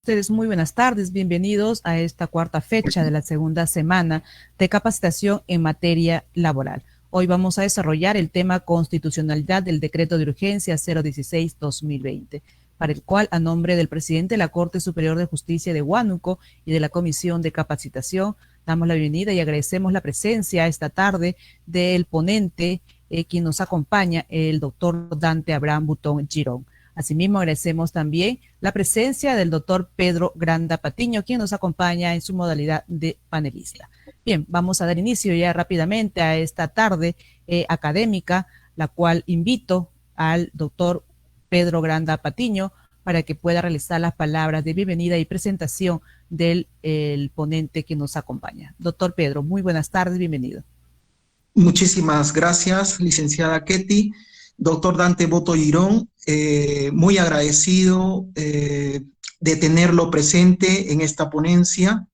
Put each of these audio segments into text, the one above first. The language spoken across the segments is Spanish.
Ustedes muy buenas tardes, bienvenidos a esta cuarta fecha de la segunda semana de capacitación en materia laboral. Hoy vamos a desarrollar el tema constitucionalidad del decreto de urgencia 016-2020, para el cual, a nombre del presidente de la Corte Superior de Justicia de Huánuco y de la Comisión de Capacitación, damos la bienvenida y agradecemos la presencia esta tarde del ponente, quien nos acompaña, el doctor Dante Abraham Butón Girón. Asimismo, agradecemos también la presencia del doctor Pedro Granda Patiño, quien nos acompaña en su modalidad de panelista. Bien, vamos a dar inicio ya rápidamente a esta tarde académica, la cual invito al doctor Pedro Granda Patiño para que pueda realizar las palabras de bienvenida y presentación del ponente que nos acompaña. Doctor Pedro, muy buenas tardes, bienvenido. Muchísimas gracias, licenciada Ketty. Doctor Dante Boto Girón, muy agradecido de tenerlo presente en esta ponencia.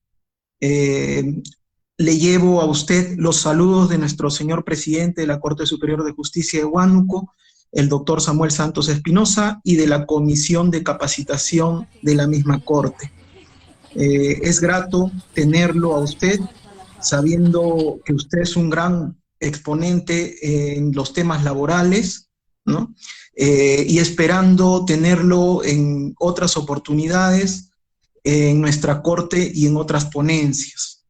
Le llevo a usted los saludos de nuestro señor presidente de la Corte Superior de Justicia de Huánuco, el doctor Samuel Santos Espinosa, y de la Comisión de Capacitación de la misma Corte. Es grato tenerlo a usted, sabiendo que usted es un gran exponente en los temas laborales, ¿no? Y esperando tenerlo en otras oportunidades en nuestra corte y en otras ponencias.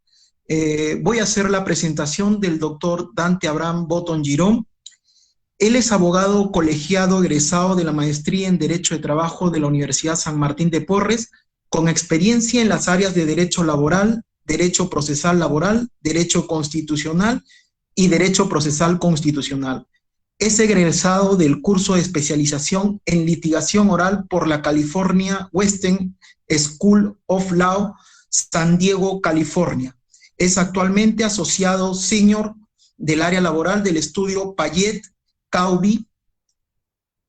Voy a hacer la presentación del doctor Dante Abraham Botón Girón. Él es abogado colegiado egresado de la maestría en Derecho de Trabajo de la Universidad San Martín de Porres, con experiencia en las áreas de Derecho Laboral, Derecho Procesal Laboral, Derecho Constitucional y Derecho Procesal Constitucional. Es egresado del curso de especialización en litigación oral por la California Western School of Law, San Diego, California. Es actualmente asociado senior del área laboral del estudio Payet Cauby.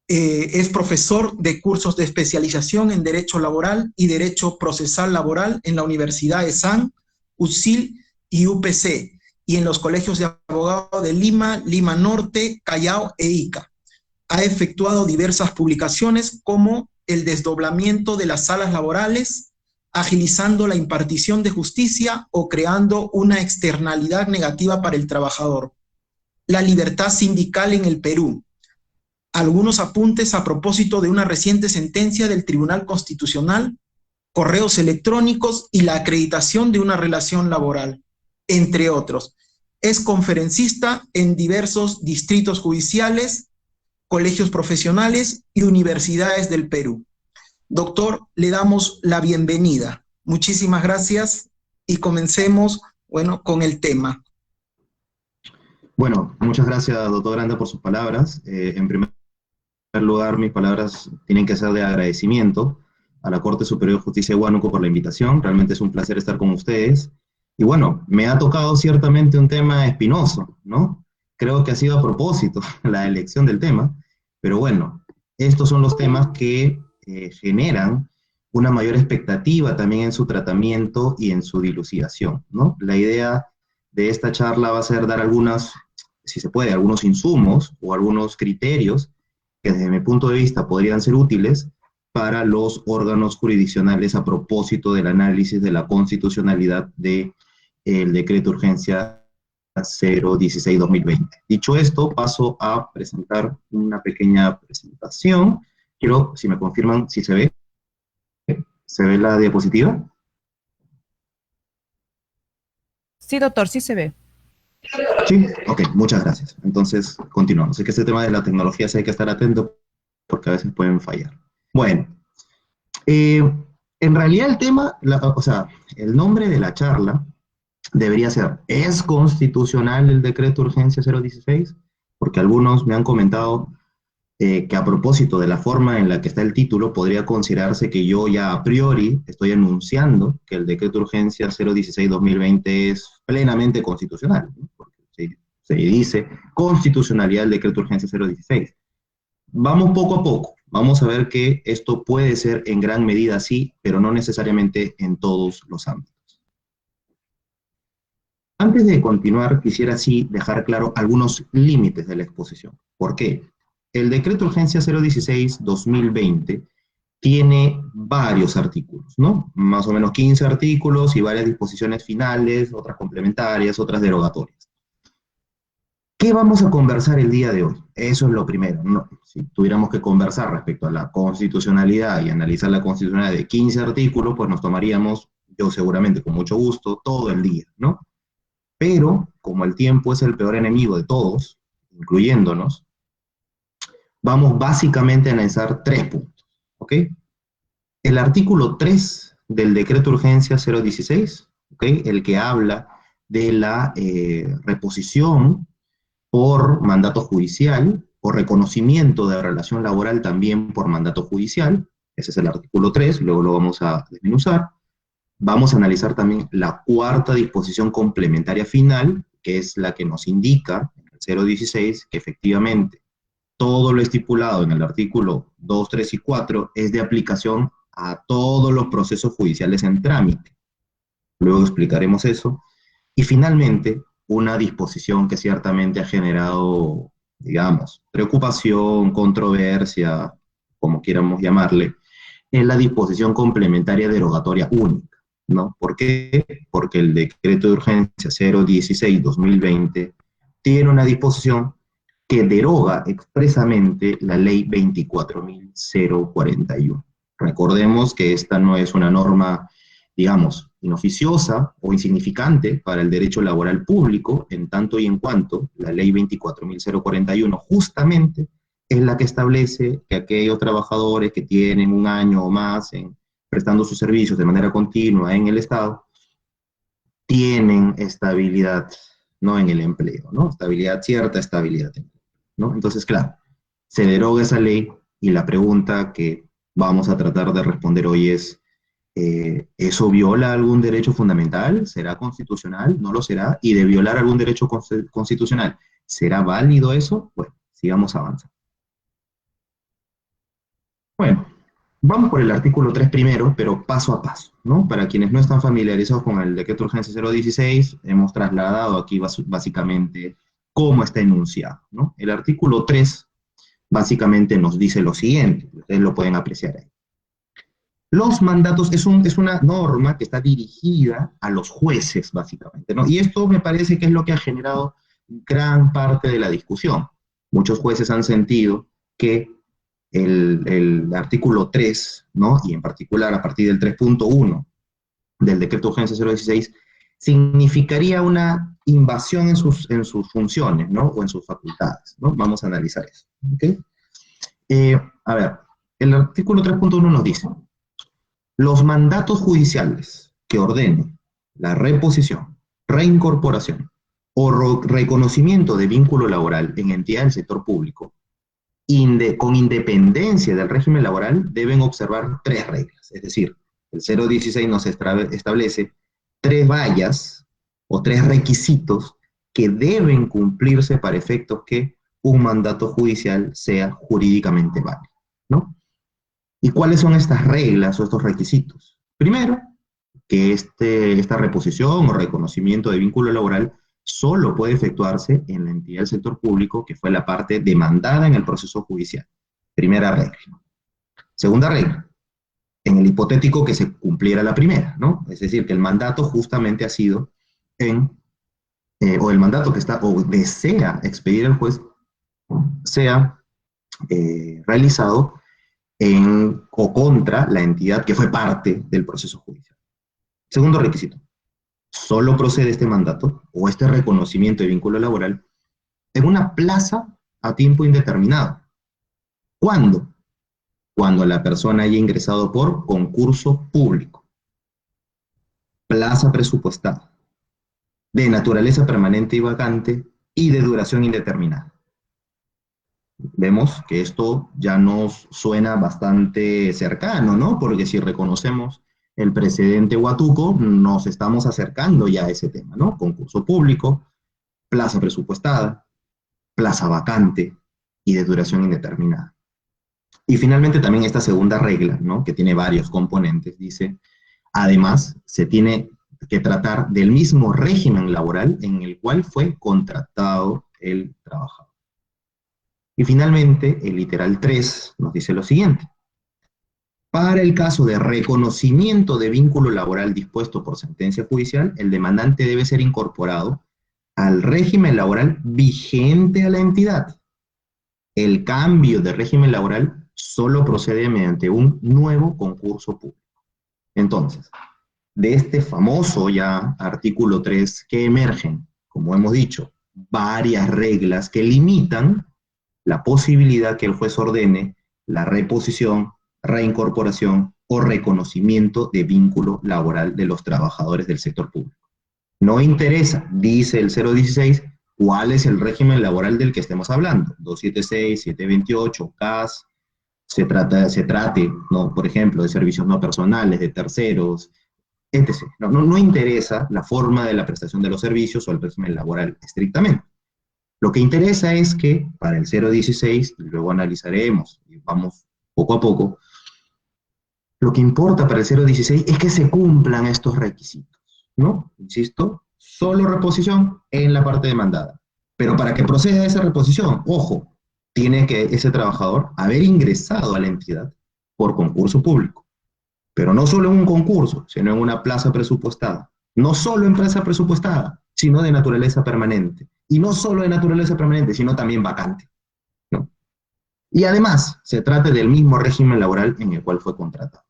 Es profesor de cursos de especialización en Derecho Laboral y Derecho Procesal Laboral en la Universidad de San, UCIL y UPC, y en los colegios de abogados de Lima, Lima Norte, Callao e Ica. Ha efectuado diversas publicaciones como el desdoblamiento de las salas laborales, agilizando la impartición de justicia o creando una externalidad negativa para el trabajador, la libertad sindical en el Perú. Algunos apuntes a propósito de una reciente sentencia del Tribunal Constitucional, correos electrónicos y la acreditación de una relación laboral, entre otros. Es conferencista en diversos distritos judiciales, colegios profesionales y universidades del Perú. Doctor, le damos la bienvenida. Muchísimas gracias y comencemos, con el tema. Bueno, muchas gracias, doctor Granda, por sus palabras. En primer lugar, mis palabras tienen que ser de agradecimiento a la Corte Superior de Justicia de Huánuco por la invitación. Realmente es un placer estar con ustedes. Y bueno, me ha tocado ciertamente un tema espinoso, ¿no? Creo que ha sido a propósito la elección del tema, pero bueno, estos son los temas que generan una mayor expectativa también en su tratamiento y en su dilucidación, ¿no? La idea de esta charla va a ser dar algunas, si se puede, algunos insumos o algunos criterios que desde mi punto de vista podrían ser útiles para los órganos jurisdiccionales a propósito del análisis de la constitucionalidad del decreto de urgencia 016-2020. Dicho esto, paso a presentar una pequeña presentación. Quiero, si me confirman, si se ve. ¿Se ve la diapositiva? Sí, doctor, sí se ve. Sí, ok, muchas gracias. Entonces, continuamos. Es que este tema de la tecnología sí hay que estar atento porque a veces pueden fallar. Bueno, en realidad el tema, el nombre de la charla debería ser, ¿es constitucional el decreto de urgencia 016? Porque algunos me han comentado que a propósito de la forma en la que está el título, podría considerarse que yo ya a priori estoy anunciando que el decreto de urgencia 016-2020 es plenamente constitucional, ¿no? Porque se dice constitucionalidad del decreto de urgencia 016. Vamos poco a poco, vamos a ver que esto puede ser en gran medida así, pero no necesariamente en todos los ámbitos. Antes de continuar, quisiera sí dejar claro algunos límites de la exposición. ¿Por qué? El decreto de urgencia 016-2020 tiene varios artículos, ¿no? Más o menos 15 artículos y varias disposiciones finales, otras complementarias, otras derogatorias. ¿Qué vamos a conversar el día de hoy? Eso es lo primero, ¿no? Si tuviéramos que conversar respecto a la constitucionalidad y analizar la constitucionalidad de 15 artículos, pues nos tomaríamos, yo seguramente con mucho gusto, todo el día, ¿no? Pero, como el tiempo es el peor enemigo de todos, incluyéndonos, vamos básicamente a analizar 3 puntos, ¿ok? El artículo 3 del decreto de urgencia 016, ¿ok? El que habla de la reposición por mandato judicial o reconocimiento de relación laboral también por mandato judicial, ese es el artículo 3, luego lo vamos a desmenuzar. Vamos a analizar también la 4ª disposición complementaria final, que es la que nos indica en el 016 que efectivamente todo lo estipulado en el artículo 2, 3 y 4 es de aplicación a todos los procesos judiciales en trámite. Luego explicaremos eso. Y finalmente, una disposición que ciertamente ha generado, digamos, preocupación, controversia, como quieramos llamarle, es la disposición complementaria derogatoria única, ¿no? ¿Por qué? Porque el decreto de urgencia 016-2020 tiene una disposición que deroga expresamente la ley 24.041. Recordemos que esta no es una norma, digamos, inoficiosa o insignificante para el derecho laboral público, en tanto y en cuanto la ley 24.041 justamente es la que establece que aquellos trabajadores que tienen un año o más prestando sus servicios de manera continua en el Estado, tienen estabilidad, ¿no? En el empleo, ¿no? Estabilidad, cierta estabilidad, ¿no? Entonces, claro, se deroga esa ley y la pregunta que vamos a tratar de responder hoy es, ¿eso viola algún derecho fundamental? ¿Será constitucional? ¿No lo será? Y de violar algún derecho constitucional, ¿será válido eso? Bueno, sigamos avanzando. Bueno, vamos por el artículo 3 primero, pero paso a paso, ¿no? Para quienes no están familiarizados con el decreto de urgencia 016, hemos trasladado aquí básicamente cómo está enunciado, ¿no? El artículo 3 básicamente nos dice lo siguiente, ustedes lo pueden apreciar ahí. Los mandatos es una norma que está dirigida a los jueces, básicamente, ¿no? Y esto me parece que es lo que ha generado gran parte de la discusión. Muchos jueces han sentido que el artículo 3, ¿no? Y en particular a partir del 3.1 del decreto de urgencia 016, significaría una invasión en sus funciones, ¿no? O en sus facultades, ¿no? Vamos a analizar eso, ¿ok? A ver, el artículo 3.1 nos dice, los mandatos judiciales que ordenen la reposición, reincorporación o reconocimiento de vínculo laboral en entidad del sector público, con independencia del régimen laboral, deben observar 3 reglas. Es decir, el 016 nos establece 3 vallas o 3 requisitos que deben cumplirse para efectos que un mandato judicial sea jurídicamente válido, ¿no? ¿Y cuáles son estas reglas o estos requisitos? Primero, que esta reposición o reconocimiento de vínculo laboral solo puede efectuarse en la entidad del sector público que fue la parte demandada en el proceso judicial. Primera regla. Segunda regla, en el hipotético que se cumpliera la primera, ¿no? Es decir, que el mandato justamente ha sido o el mandato que está o desea expedir el juez sea realizado en o contra la entidad que fue parte del proceso judicial. Segundo requisito, solo procede este mandato o este reconocimiento de vínculo laboral en una plaza a tiempo indeterminado. ¿Cuándo? Cuando la persona haya ingresado por concurso público, plaza presupuestada, de naturaleza permanente y vacante y de duración indeterminada. Vemos que esto ya nos suena bastante cercano, ¿no? Porque si reconocemos el precedente Huatuco, nos estamos acercando ya a ese tema, ¿no? Concurso público, plaza presupuestada, plaza vacante y de duración indeterminada. Y finalmente también esta segunda regla, ¿no? Que tiene varios componentes, dice, además, se tiene que tratar del mismo régimen laboral en el cual fue contratado el trabajador. Y finalmente, el literal 3 nos dice lo siguiente. Para el caso de reconocimiento de vínculo laboral dispuesto por sentencia judicial, el demandante debe ser incorporado al régimen laboral vigente a la entidad. El cambio de régimen laboral solo procede mediante un nuevo concurso público. Entonces, de este famoso ya artículo 3 que emergen, como hemos dicho, varias reglas que limitan la posibilidad que el juez ordene la reposición, reincorporación o reconocimiento de vínculo laboral de los trabajadores del sector público. No interesa, dice el 016, cuál es el régimen laboral del que estemos hablando, 276, 728, CAS, se trate, ¿no? Por ejemplo, de servicios no personales, de terceros, etc. No interesa la forma de la prestación de los servicios o el régimen laboral estrictamente. Lo que interesa es que para el 016, y luego analizaremos, y vamos poco a poco, lo que importa para el 016 es que se cumplan estos requisitos, ¿no? Insisto, solo reposición en la parte demandada. Pero para que proceda esa reposición, ojo, tiene que ese trabajador haber ingresado a la entidad por concurso público. Pero no solo en un concurso, sino en una plaza presupuestada. No solo en plaza presupuestada, sino de naturaleza permanente. Y no solo de naturaleza permanente, sino también vacante, ¿no? Y además, se trata del mismo régimen laboral en el cual fue contratado.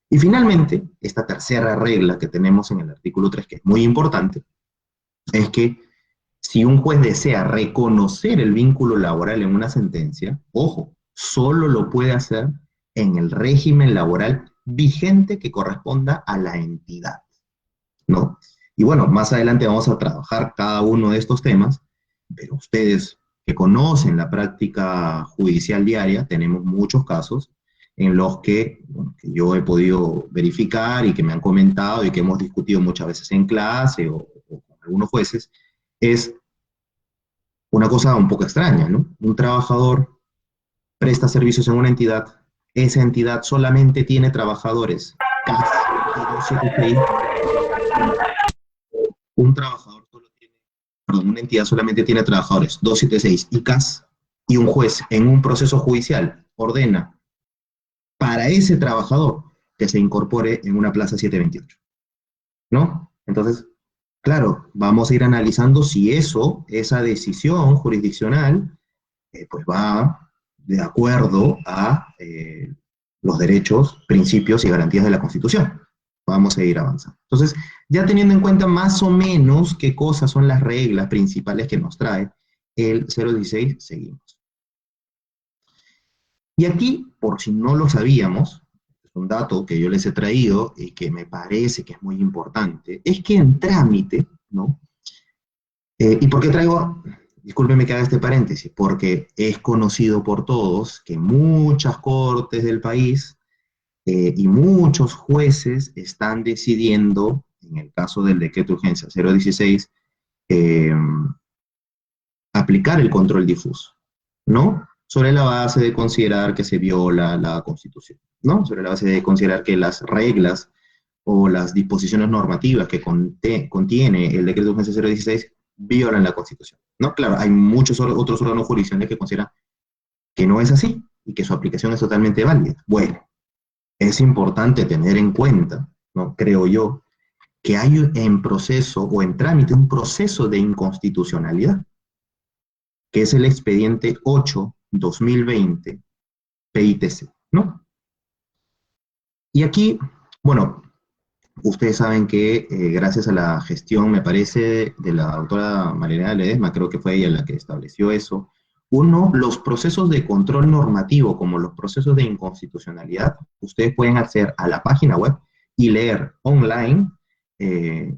Y finalmente, esta tercera regla que tenemos en el artículo 3, que es muy importante, es que si un juez desea reconocer el vínculo laboral en una sentencia, ojo, solo lo puede hacer en el régimen laboral vigente que corresponda a la entidad, ¿no? Y bueno, más adelante vamos a trabajar cada uno de estos temas, pero ustedes que conocen la práctica judicial diaria, tenemos muchos casos en los que, bueno, que yo he podido verificar y que me han comentado y que hemos discutido muchas veces en clase o con algunos jueces, es una cosa un poco extraña, ¿no? Un trabajador presta servicios en una entidad, esa entidad solamente tiene trabajadores CAS y 276, un trabajador solo tiene, perdón, una entidad solamente tiene trabajadores 276 y CAS, y un juez en un proceso judicial ordena para ese trabajador que se incorpore en una plaza 728, ¿no? Entonces, claro, vamos a ir analizando si esa decisión jurisdiccional, pues va de acuerdo a los derechos, principios y garantías de la Constitución. Vamos a ir avanzando. Entonces, ya teniendo en cuenta más o menos qué cosas son las reglas principales que nos trae el 016, seguimos. Y aquí, por si no lo sabíamos, es un dato que yo les he traído y que me parece que es muy importante, es que en trámite, ¿no? ¿Y por qué traigo? Discúlpenme que haga este paréntesis, porque es conocido por todos que muchas cortes del país y muchos jueces están decidiendo, en el caso del decreto de urgencia 016, aplicar el control difuso, ¿no? Sobre la base de considerar que se viola la Constitución, ¿no? Sobre la base de considerar que las reglas o las disposiciones normativas que contiene el decreto de urgencia 016 violan la Constitución, ¿no? Claro, hay muchos otros órganos jurisdiccionales que consideran que no es así y que su aplicación es totalmente válida. Bueno, es importante tener en cuenta, ¿no? Creo yo, que hay en proceso o en trámite un proceso de inconstitucionalidad, que es el expediente 8/2020 PITC, ¿no? Y aquí, bueno, ustedes saben que gracias a la gestión, me parece, de la doctora Marilena Ledesma, creo que fue ella la que estableció eso, los procesos de control normativo, como los procesos de inconstitucionalidad, ustedes pueden acceder a la página web y leer online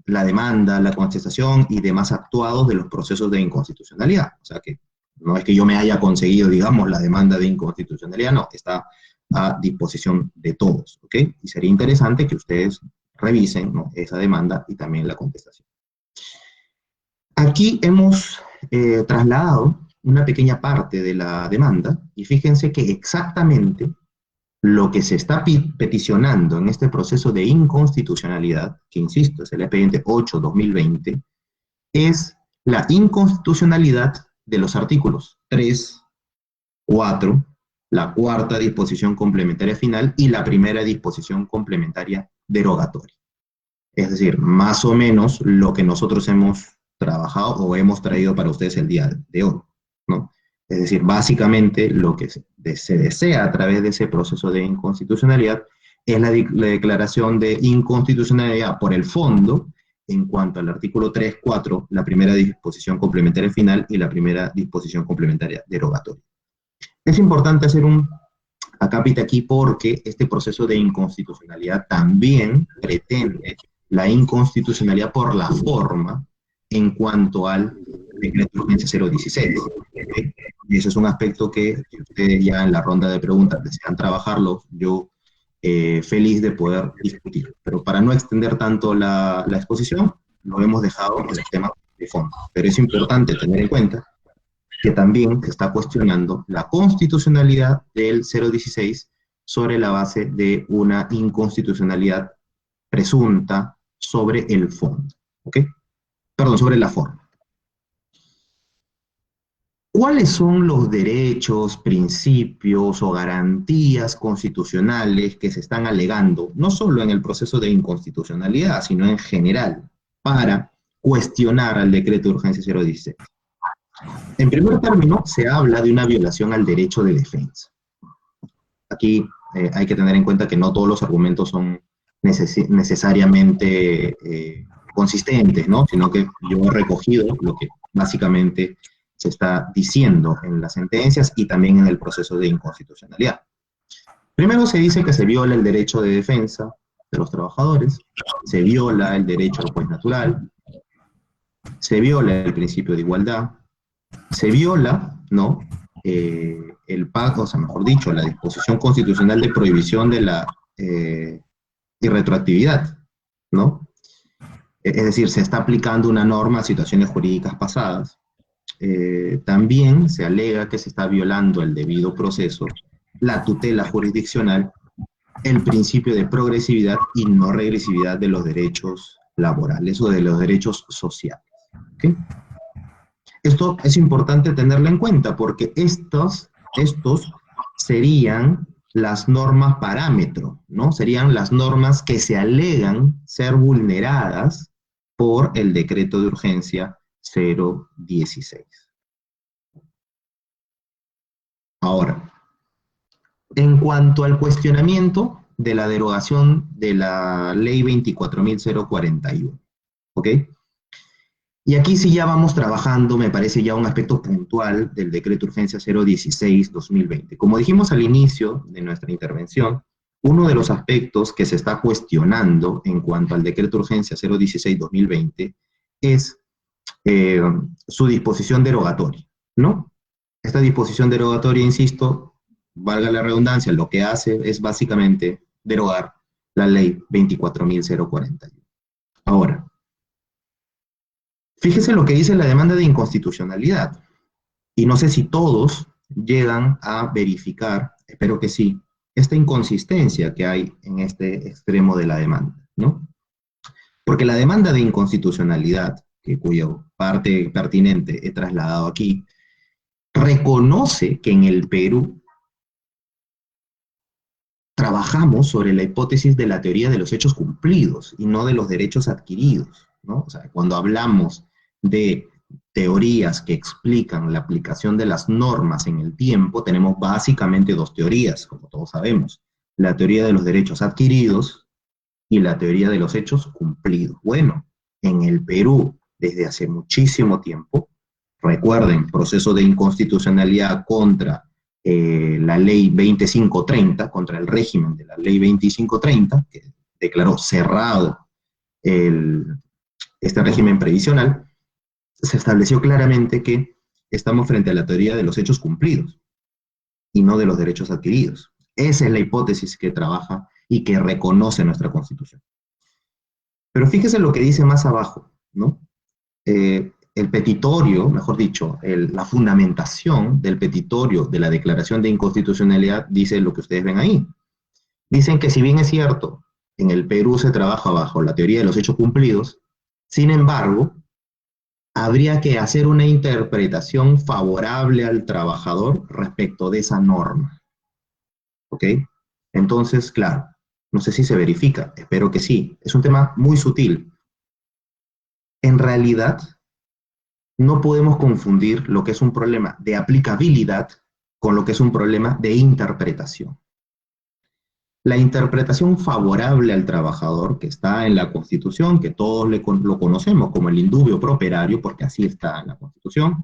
la demanda, la contestación y demás actuados de los procesos de inconstitucionalidad. O sea que no es que yo me haya conseguido, digamos, la demanda de inconstitucionalidad, no, está a disposición de todos, ¿ok? Y sería interesante que ustedes revisen, ¿no?, esa demanda y también la contestación. Aquí hemos trasladado una pequeña parte de la demanda y fíjense que exactamente lo que se está peticionando en este proceso de inconstitucionalidad, que insisto, es el expediente 8/2020, es la inconstitucionalidad de los artículos 3, 4, la cuarta disposición complementaria final y la primera disposición complementaria derogatoria. Es decir, más o menos lo que nosotros hemos trabajado o hemos traído para ustedes el día de hoy, ¿no? Es decir, básicamente lo que se desea a través de ese proceso de inconstitucionalidad es la declaración de inconstitucionalidad por el fondo en cuanto al artículo 3.4, la primera disposición complementaria final y la primera disposición complementaria derogatoria. Es importante hacer un acápite aquí porque este proceso de inconstitucionalidad también pretende la inconstitucionalidad por la forma en cuanto al decreto de urgencia 016. Y eso es un aspecto que ustedes ya en la ronda de preguntas desean trabajarlo, yo feliz de poder discutir. Pero para no extender tanto la exposición, lo hemos dejado en el tema de fondo. Pero es importante tener en cuenta que también se está cuestionando la constitucionalidad del 016 sobre la base de una inconstitucionalidad presunta sobre el fondo, ¿ok? Perdón, sobre la forma. ¿Cuáles son los derechos, principios o garantías constitucionales que se están alegando, no solo en el proceso de inconstitucionalidad, sino en general, para cuestionar al decreto de urgencia 016? En primer término, se habla de una violación al derecho de defensa. Aquí hay que tener en cuenta que no todos los argumentos son necesariamente consistentes, ¿no? Sino que yo he recogido lo que básicamente se está diciendo en las sentencias y también en el proceso de inconstitucionalidad. Primero se dice que se viola el derecho de defensa de los trabajadores, se viola el derecho al juez natural, se viola el principio de igualdad, se viola, ¿no? El pacto, o sea, mejor dicho, la disposición constitucional de prohibición de la irretroactividad, ¿no? Es decir, se está aplicando una norma a situaciones jurídicas pasadas. También se alega que se está violando el debido proceso, la tutela jurisdiccional, el principio de progresividad y no regresividad de los derechos laborales o de los derechos sociales. ¿Okay? Esto es importante tenerlo en cuenta porque estos serían las normas parámetro, ¿no? Serían las normas que se alegan ser vulneradas por el decreto de urgencia 016. Ahora, en cuanto al cuestionamiento de la derogación de la ley 24.041, ¿ok? Y aquí sí ya vamos trabajando, me parece ya un aspecto puntual del decreto de urgencia 016-2020. Como dijimos al inicio de nuestra intervención, uno de los aspectos que se está cuestionando en cuanto al decreto de urgencia 016-2020 es su disposición derogatoria, ¿no? Esta disposición derogatoria, insisto, valga la redundancia, lo que hace es básicamente derogar la ley 24.041. Ahora, fíjese lo que dice la demanda de inconstitucionalidad, y no sé si todos llegan a verificar, espero que sí, esta inconsistencia que hay en este extremo de la demanda, ¿no? Porque la demanda de inconstitucionalidad, cuya parte pertinente he trasladado aquí, reconoce que en el Perú trabajamos sobre la hipótesis de la teoría de los hechos cumplidos y no de los derechos adquiridos, ¿no? O sea, cuando hablamos de teorías que explican la aplicación de las normas en el tiempo, tenemos básicamente dos teorías, como todos sabemos. La teoría de los derechos adquiridos y la teoría de los hechos cumplidos. Bueno, en el Perú, desde hace muchísimo tiempo, recuerden, proceso de inconstitucionalidad contra la ley 2530, contra el régimen de la ley 2530, que declaró cerrado este régimen previsional, se estableció claramente que estamos frente a la teoría de los hechos cumplidos y no de los derechos adquiridos. Esa es la hipótesis que trabaja y que reconoce nuestra Constitución. Pero fíjese lo que dice más abajo, ¿no? El petitorio, mejor dicho, la fundamentación del petitorio de la declaración de inconstitucionalidad dice lo que ustedes ven ahí. Dicen que si bien es cierto, en el Perú se trabaja bajo la teoría de los hechos cumplidos, sin embargo, habría que hacer una interpretación favorable al trabajador respecto de esa norma, ¿ok? Entonces, claro, no sé si se verifica, espero que sí. Es un tema muy sutil. En realidad, no podemos confundir lo que es un problema de aplicabilidad con lo que es un problema de interpretación. La interpretación favorable al trabajador, que está en la Constitución, que todos lo conocemos como el indubio properario, porque así está en la Constitución,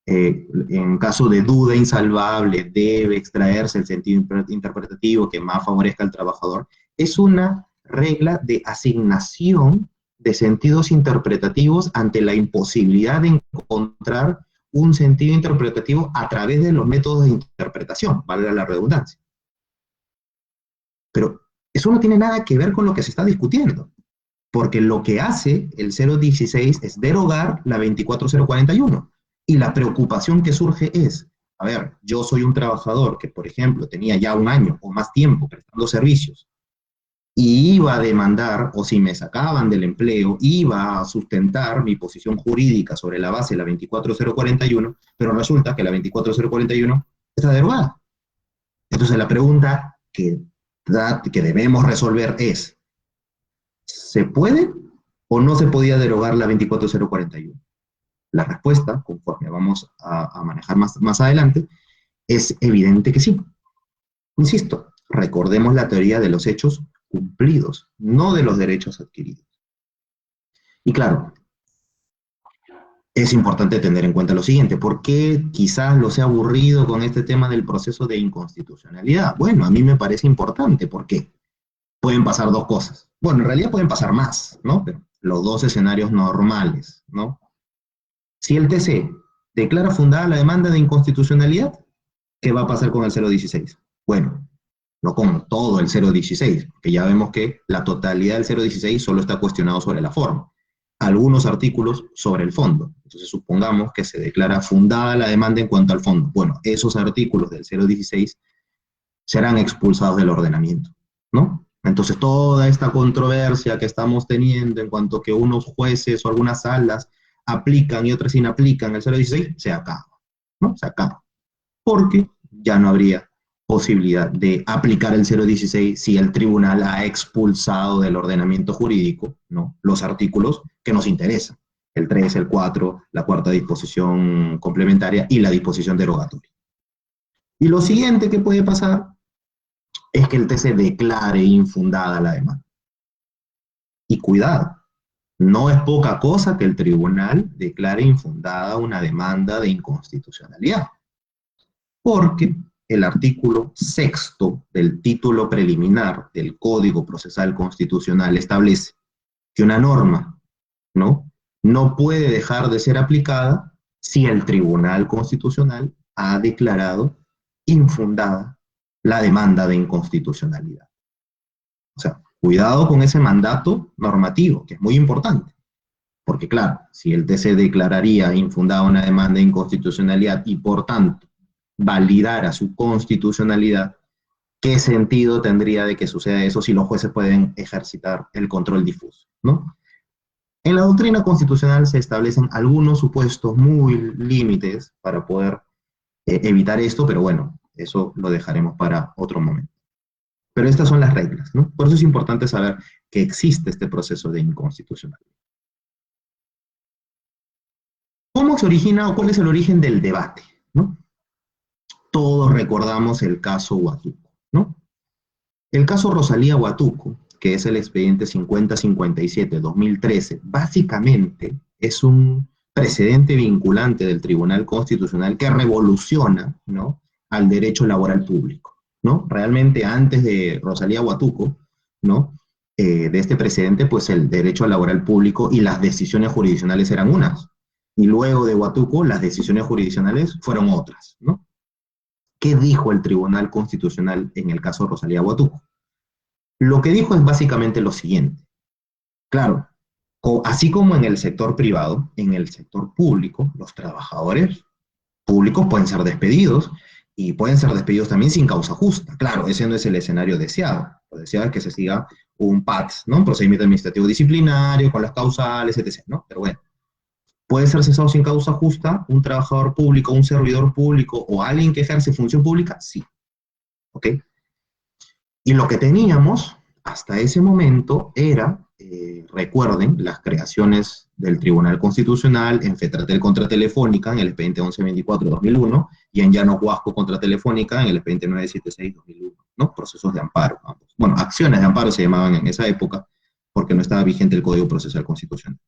en caso de duda insalvable, debe extraerse el sentido interpretativo que más favorezca al trabajador, es una regla de asignación de sentidos interpretativos ante la imposibilidad de encontrar un sentido interpretativo a través de los métodos de interpretación, valga la redundancia. Pero eso no tiene nada que ver con lo que se está discutiendo, porque lo que hace el 016 es derogar la 24041. Y la preocupación que surge es, a ver, yo soy un trabajador que, por ejemplo, tenía ya un año o más tiempo prestando servicios y iba a demandar, o si me sacaban del empleo, iba a sustentar mi posición jurídica sobre la base de la 24041, pero resulta que la 24041 está derogada. Entonces la pregunta que debemos resolver es, ¿se puede o no se podía derogar la 24041? La respuesta, conforme vamos a manejar más adelante, es evidente que sí. Insisto, recordemos la teoría de los hechos cumplidos, no de los derechos adquiridos. Y claro, es importante tener en cuenta lo siguiente, ¿por qué quizás los he aburrido con este tema del proceso de inconstitucionalidad? Bueno, a mí me parece importante, ¿por qué? Pueden pasar dos cosas. Bueno, en realidad pueden pasar más, ¿no? Pero los dos escenarios normales, ¿no? Si el TC declara fundada la demanda de inconstitucionalidad, ¿qué va a pasar con el 016? Bueno, no con todo el 016, porque ya vemos que la totalidad del 016 solo está cuestionado sobre la forma. Algunos artículos sobre el fondo. Entonces supongamos que se declara fundada la demanda en cuanto al fondo. Bueno, esos artículos del 016 serán expulsados del ordenamiento, ¿no? Entonces toda esta controversia que estamos teniendo en cuanto a que unos jueces o algunas salas aplican y otras inaplican el 016, se acaba, ¿no? Se acaba. Porque ya no habría posibilidad de aplicar el 016 si el tribunal ha expulsado del ordenamiento jurídico, ¿no?, los artículos que nos interesan, el 3, el 4, la cuarta disposición complementaria y la disposición derogatoria. Y lo siguiente que puede pasar es que el TC declare infundada la demanda. Y cuidado, no es poca cosa que el tribunal declare infundada una demanda de inconstitucionalidad, porque el artículo 6º del título preliminar del Código Procesal Constitucional establece que una norma, no puede dejar de ser aplicada si el Tribunal Constitucional ha declarado infundada la demanda de inconstitucionalidad. O sea, cuidado con ese mandato normativo, que es muy importante. Porque claro, si el TC declararía infundada una demanda de inconstitucionalidad y por tanto validara su constitucionalidad, ¿qué sentido tendría de que suceda eso si los jueces pueden ejercitar el control difuso, ¿no? En la doctrina constitucional se establecen algunos supuestos muy límites para poder evitar esto, pero bueno, eso lo dejaremos para otro momento. Pero estas son las reglas, ¿no? Por eso es importante saber que existe este proceso de inconstitucionalidad. ¿Cómo se origina o cuál es el origen del debate, ¿no? Todos recordamos el caso Huatuco, ¿no? El caso Rosalía Huatuco, que es el expediente 5057-2013, básicamente es un precedente vinculante del Tribunal Constitucional que revoluciona, ¿no?, al derecho laboral público, ¿no? Realmente antes de Rosalía Huatuco, ¿no?, de este precedente, pues el derecho laboral público y las decisiones jurisdiccionales eran unas, y luego de Huatuco las decisiones jurisdiccionales fueron otras, ¿no? ¿Qué dijo el Tribunal Constitucional en el caso Rosalía Huatuco? Lo que dijo es básicamente lo siguiente. Claro, así como en el sector privado, en el sector público, los trabajadores públicos pueden ser despedidos y pueden ser despedidos también sin causa justa. Claro, ese no es el escenario deseado. Lo deseado es que se siga un PAD, ¿no?, un procedimiento administrativo disciplinario con las causales, etc., ¿no? Pero bueno, puede ser cesado sin causa justa un trabajador público, un servidor público o alguien que ejerce función pública, sí. ¿Ok? Y lo que teníamos hasta ese momento era, recuerden, las creaciones del Tribunal Constitucional en Fetratel contra Telefónica en el expediente 1124-2001 y en Llanos Huasco contra Telefónica en el expediente 976-2001, ¿no? Procesos de amparo, ambos. Bueno, acciones de amparo se llamaban en esa época porque no estaba vigente el Código Procesal Constitucional.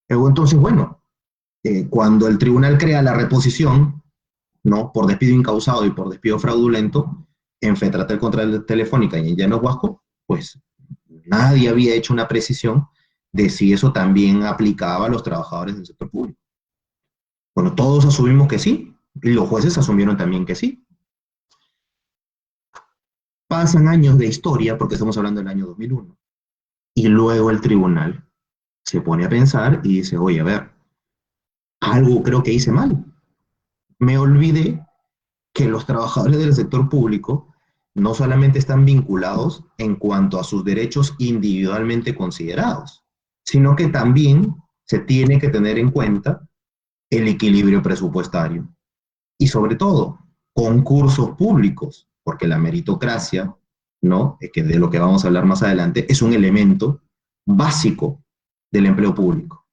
Entonces, bueno, cuando el tribunal crea la reposición, ¿no? Por despido incausado y por despido fraudulento, en Fetratel contra Telefónica y en Llanos Huasco, pues nadie había hecho una precisión de si eso también aplicaba a los trabajadores del sector público. Bueno, todos asumimos que sí, y los jueces asumieron también que sí. Pasan años de historia, porque estamos hablando del año 2001, y luego el tribunal se pone a pensar y dice, oye, a ver, algo creo que hice mal. Me olvidé que los trabajadores del sector público no solamente están vinculados en cuanto a sus derechos individualmente considerados, sino que también se tiene que tener en cuenta el equilibrio presupuestario y sobre todo concursos públicos, porque la meritocracia, ¿no? Que de lo que vamos a hablar más adelante, es un elemento básico del empleo público,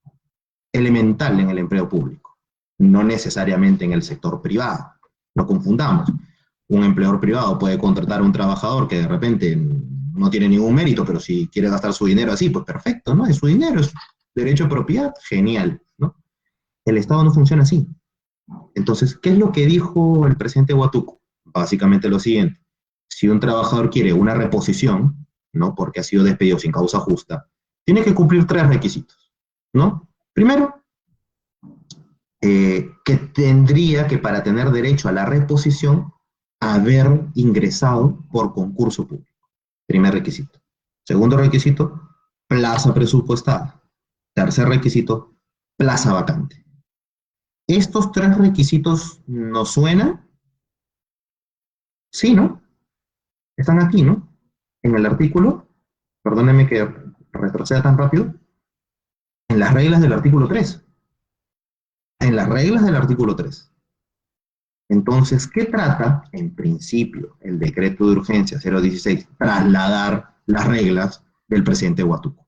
elemental en el empleo público, no necesariamente en el sector privado. No confundamos. Un empleador privado puede contratar a un trabajador que de repente no tiene ningún mérito, pero si quiere gastar su dinero así, pues perfecto, ¿no? Es su dinero, es derecho de propiedad, genial, ¿no? El Estado no funciona así. Entonces, ¿qué es lo que dijo el presidente Huatuco? Básicamente lo siguiente: si un trabajador quiere una reposición, ¿no? Porque ha sido despedido sin causa justa, tiene que cumplir 3 requisitos, ¿no? Primero, que tendría que, para tener derecho a la reposición, haber ingresado por concurso público. Primer requisito. Segundo requisito, plaza presupuestada. Tercer requisito, plaza vacante. ¿Estos 3 requisitos nos suenan? Sí, ¿no? Están aquí, ¿no? En el artículo, perdónenme que retroceda tan rápido, en las reglas del artículo 3. En las reglas del artículo 3. Entonces, ¿qué trata? En principio, el decreto de urgencia 016, trasladar las reglas del presidente Huatuco.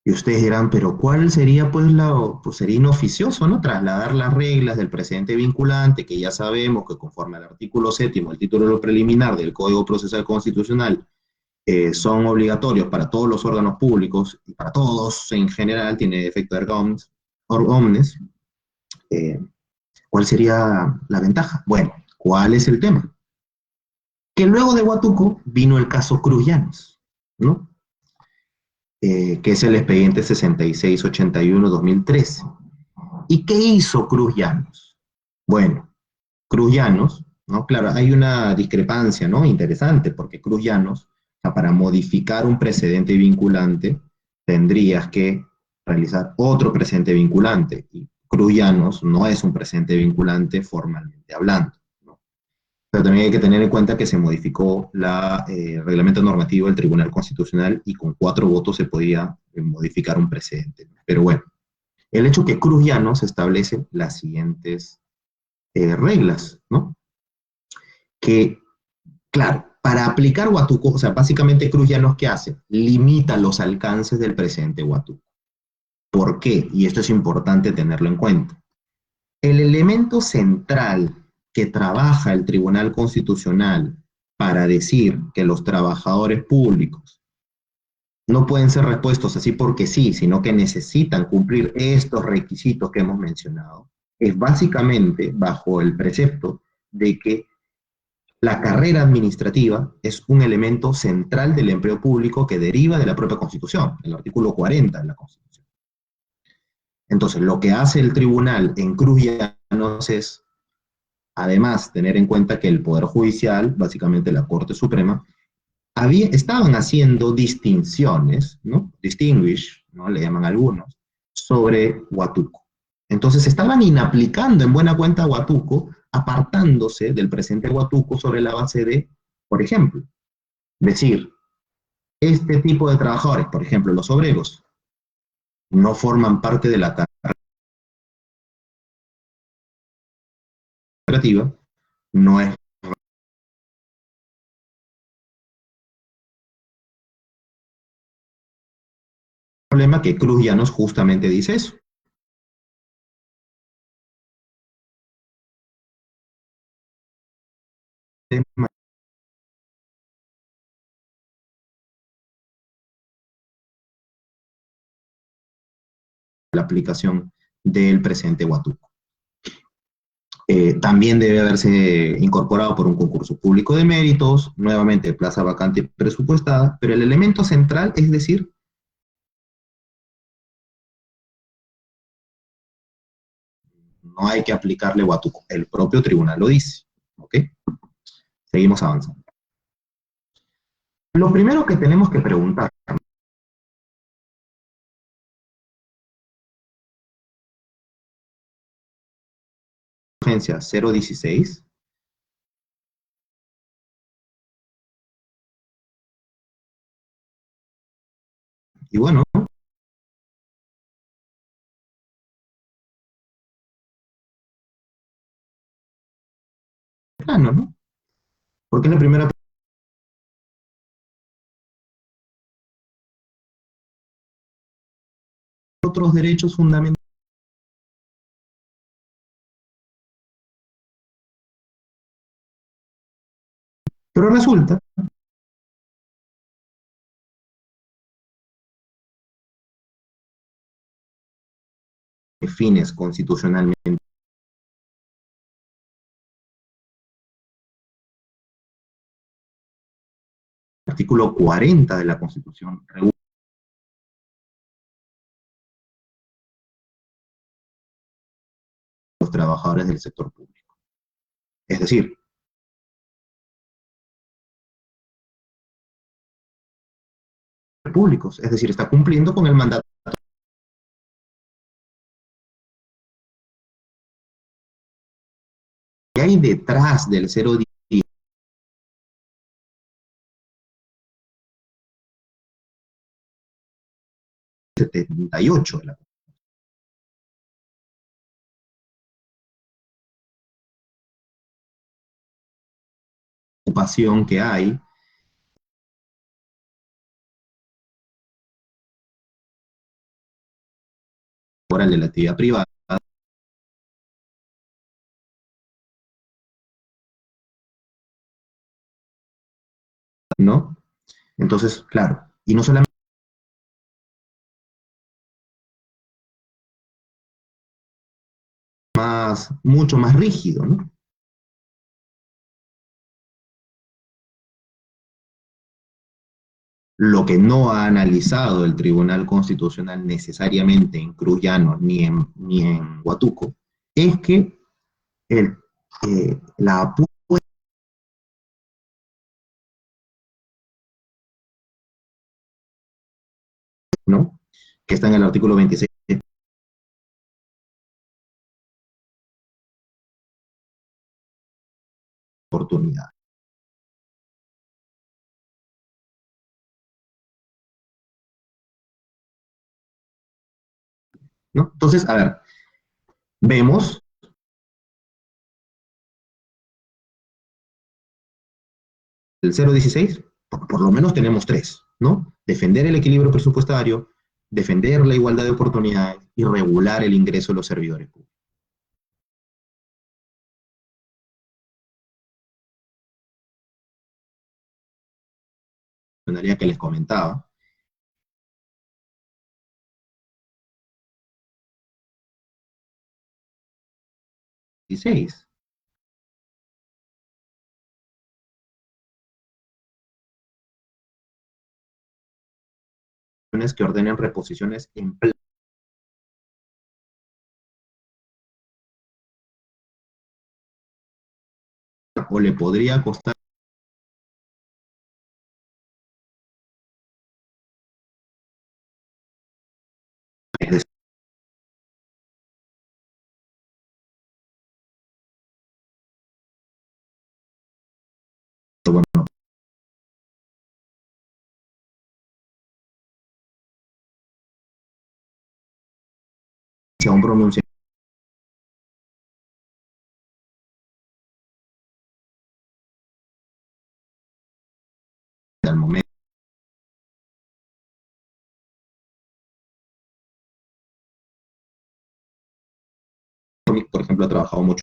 Y ustedes dirán, pero ¿cuál sería, pues, pues sería inoficioso, ¿no? Trasladar las reglas del presidente vinculante, que ya sabemos que conforme al artículo 7º, el título preliminar del Código Procesal Constitucional, son obligatorios para todos los órganos públicos y para todos en general, tiene efecto erga omnes. ¿Cuál sería la ventaja? Bueno, ¿cuál es el tema? Que luego de Huatuco vino el caso Cruz Llanos, ¿no? Que es el expediente 6681-2013. ¿Y qué hizo Cruz Llanos? Bueno, Cruz Llanos, ¿no? Claro, hay una discrepancia, ¿no? Interesante, porque Cruz Llanos, o sea, para modificar un precedente vinculante, tendrías que realizar otro precedente vinculante, y Cruz Llanos no es un precedente vinculante formalmente hablando, ¿no? Pero también hay que tener en cuenta que se modificó el reglamento normativo del Tribunal Constitucional y con 4 votos se podía modificar un precedente. Pero bueno, el hecho que Cruz Llanos establece las siguientes reglas, ¿no? Que, claro, para aplicar Huatuco, o sea, básicamente Cruz Llanos, ¿qué hace? Limita los alcances del presidente Huatuco. ¿Por qué? Y esto es importante tenerlo en cuenta. El elemento central que trabaja el Tribunal Constitucional para decir que los trabajadores públicos no pueden ser repuestos así porque sí, sino que necesitan cumplir estos requisitos que hemos mencionado, es básicamente bajo el precepto de que la carrera administrativa es un elemento central del empleo público que deriva de la propia Constitución, el artículo 40 de la Constitución. Entonces, lo que hace el tribunal en Cruz Llanos es, además, tener en cuenta que el Poder Judicial, básicamente la Corte Suprema, estaban haciendo distinciones, ¿no? Distinguish, ¿no? Le llaman algunos, sobre Huatuco. Entonces estaban inaplicando en buena cuenta a Huatuco, apartándose del presente Huatuco sobre la base de, por ejemplo, decir, este tipo de trabajadores, por ejemplo, los obreros, no forman parte de la carrera administrativa, no es afirma que Cruz Llanos justamente dice eso. La aplicación del presente Huatuco. También debe haberse incorporado por un concurso público de méritos, nuevamente plaza vacante presupuestada, pero el elemento central es decir, no hay que aplicarle Huatuco, el propio tribunal lo dice. ¿Ok? Seguimos avanzando. Lo primero que tenemos que preguntar, urgencia 016, y bueno, plano, ¿no? Porque es la primera otros derechos fundamentales. Pero resulta que fines constitucionalmente, el artículo 40 de la Constitución regula a los trabajadores del sector público. Es decir, públicos, es decir, está cumpliendo con el mandato. ¿Qué hay detrás del 078 de la ocupación que hay por el de la actividad privada, ¿no? Entonces, claro, y no solamente más, mucho más rígido, ¿no? Lo que no ha analizado el Tribunal Constitucional necesariamente en Cruz Llanos ni en Huatuco es que el, la apuesta, ¿no? Que está en el artículo 26 de oportunidad, ¿no? Entonces, a ver, vemos el 016, por lo menos tenemos tres, ¿no? Defender el equilibrio presupuestario, defender la igualdad de oportunidades y regular el ingreso de los servidores públicos. Que les comentaba. 16. Que ordenen reposiciones en plan o le podría costar es decir, bueno, a un pronunciamiento al momento por ejemplo, ha trabajado mucho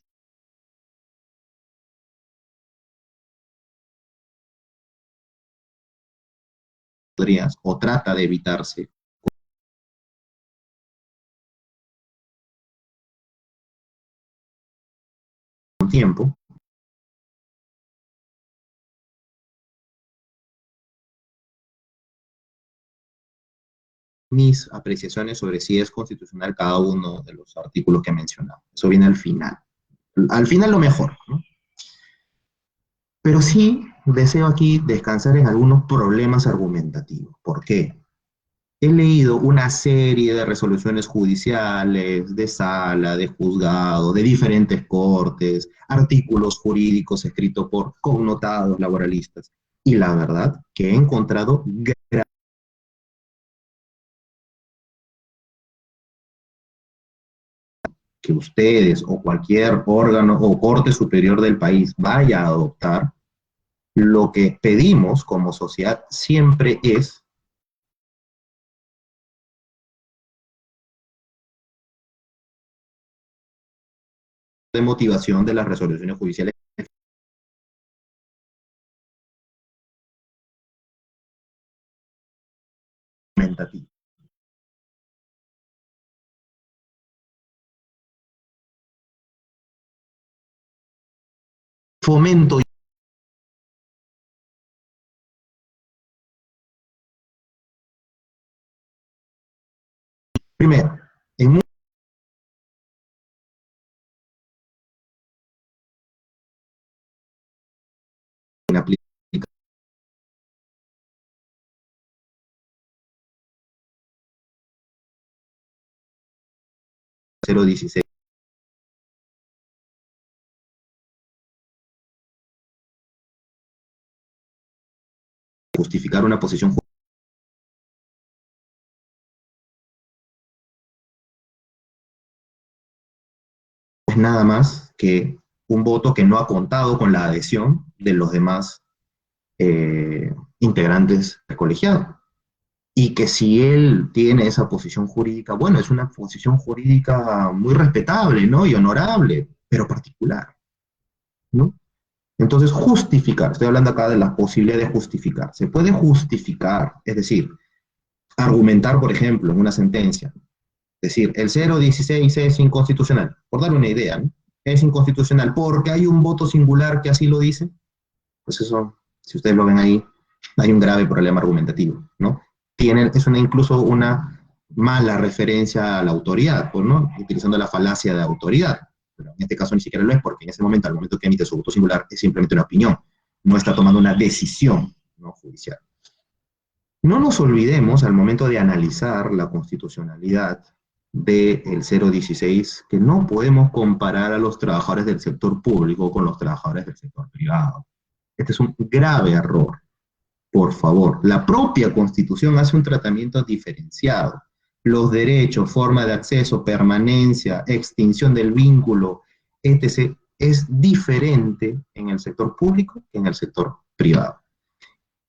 o trata de evitarse con tiempo. Mis apreciaciones sobre si es constitucional cada uno de los artículos que he mencionado. Eso viene al final. Al final lo mejor, ¿no? Pero sí deseo aquí descansar en algunos problemas argumentativos. ¿Por qué? He leído una serie de resoluciones judiciales, de sala, de juzgado, de diferentes cortes, artículos jurídicos escritos por connotados laboralistas. Y la verdad que he encontrado que ustedes o cualquier órgano o corte superior del país vaya a adoptar, lo que pedimos como sociedad siempre es de motivación de las resoluciones judiciales. Fomento primero, en una aplicación 016 justificar una posición es nada más que un voto que no ha contado con la adhesión de los demás integrantes del colegiado. Y que si él tiene esa posición jurídica, bueno, es una posición jurídica muy respetable, ¿no? Y honorable, pero particular, ¿no? Entonces, justificar, estoy hablando acá de la posibilidad de justificar. Se puede justificar, es decir, argumentar, por ejemplo, en una sentencia, decir, el 016 es inconstitucional, por darle una idea, ¿no? Es inconstitucional porque hay un voto singular que así lo dice, pues eso, si ustedes lo ven ahí, hay un grave problema argumentativo, ¿no? Incluso una mala referencia a la autoridad, pues, ¿no? Utilizando la falacia de autoridad. Pero en este caso ni siquiera lo es, porque en ese momento, al momento que emite su voto singular, es simplemente una opinión, no está tomando una decisión, ¿no?, judicial. No nos olvidemos, al momento de analizar la constitucionalidad del 016, que no podemos comparar a los trabajadores del sector público con los trabajadores del sector privado. Este es un grave error. Por favor, la propia Constitución hace un tratamiento diferenciado. Los derechos, forma de acceso, permanencia, extinción del vínculo, etc., es diferente en el sector público que en el sector privado.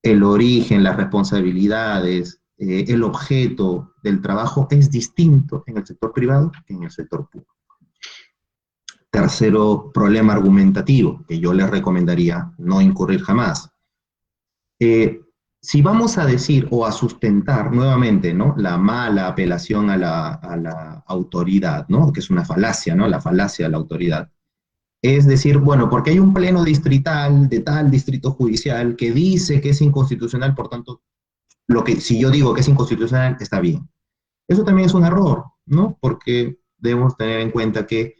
El origen, las responsabilidades, el objeto del trabajo es distinto en el sector privado que en el sector público. Tercero problema argumentativo, que yo les recomendaría no incurrir jamás. Si vamos a decir o a sustentar nuevamente, ¿no?, la mala apelación a la autoridad, ¿no?, que es una falacia, ¿no?, la falacia de la autoridad, es decir, bueno, porque hay un pleno distrital de tal distrito judicial que dice que es inconstitucional, por tanto, si yo digo que es inconstitucional, está bien. Eso también es un error, ¿no?, porque debemos tener en cuenta que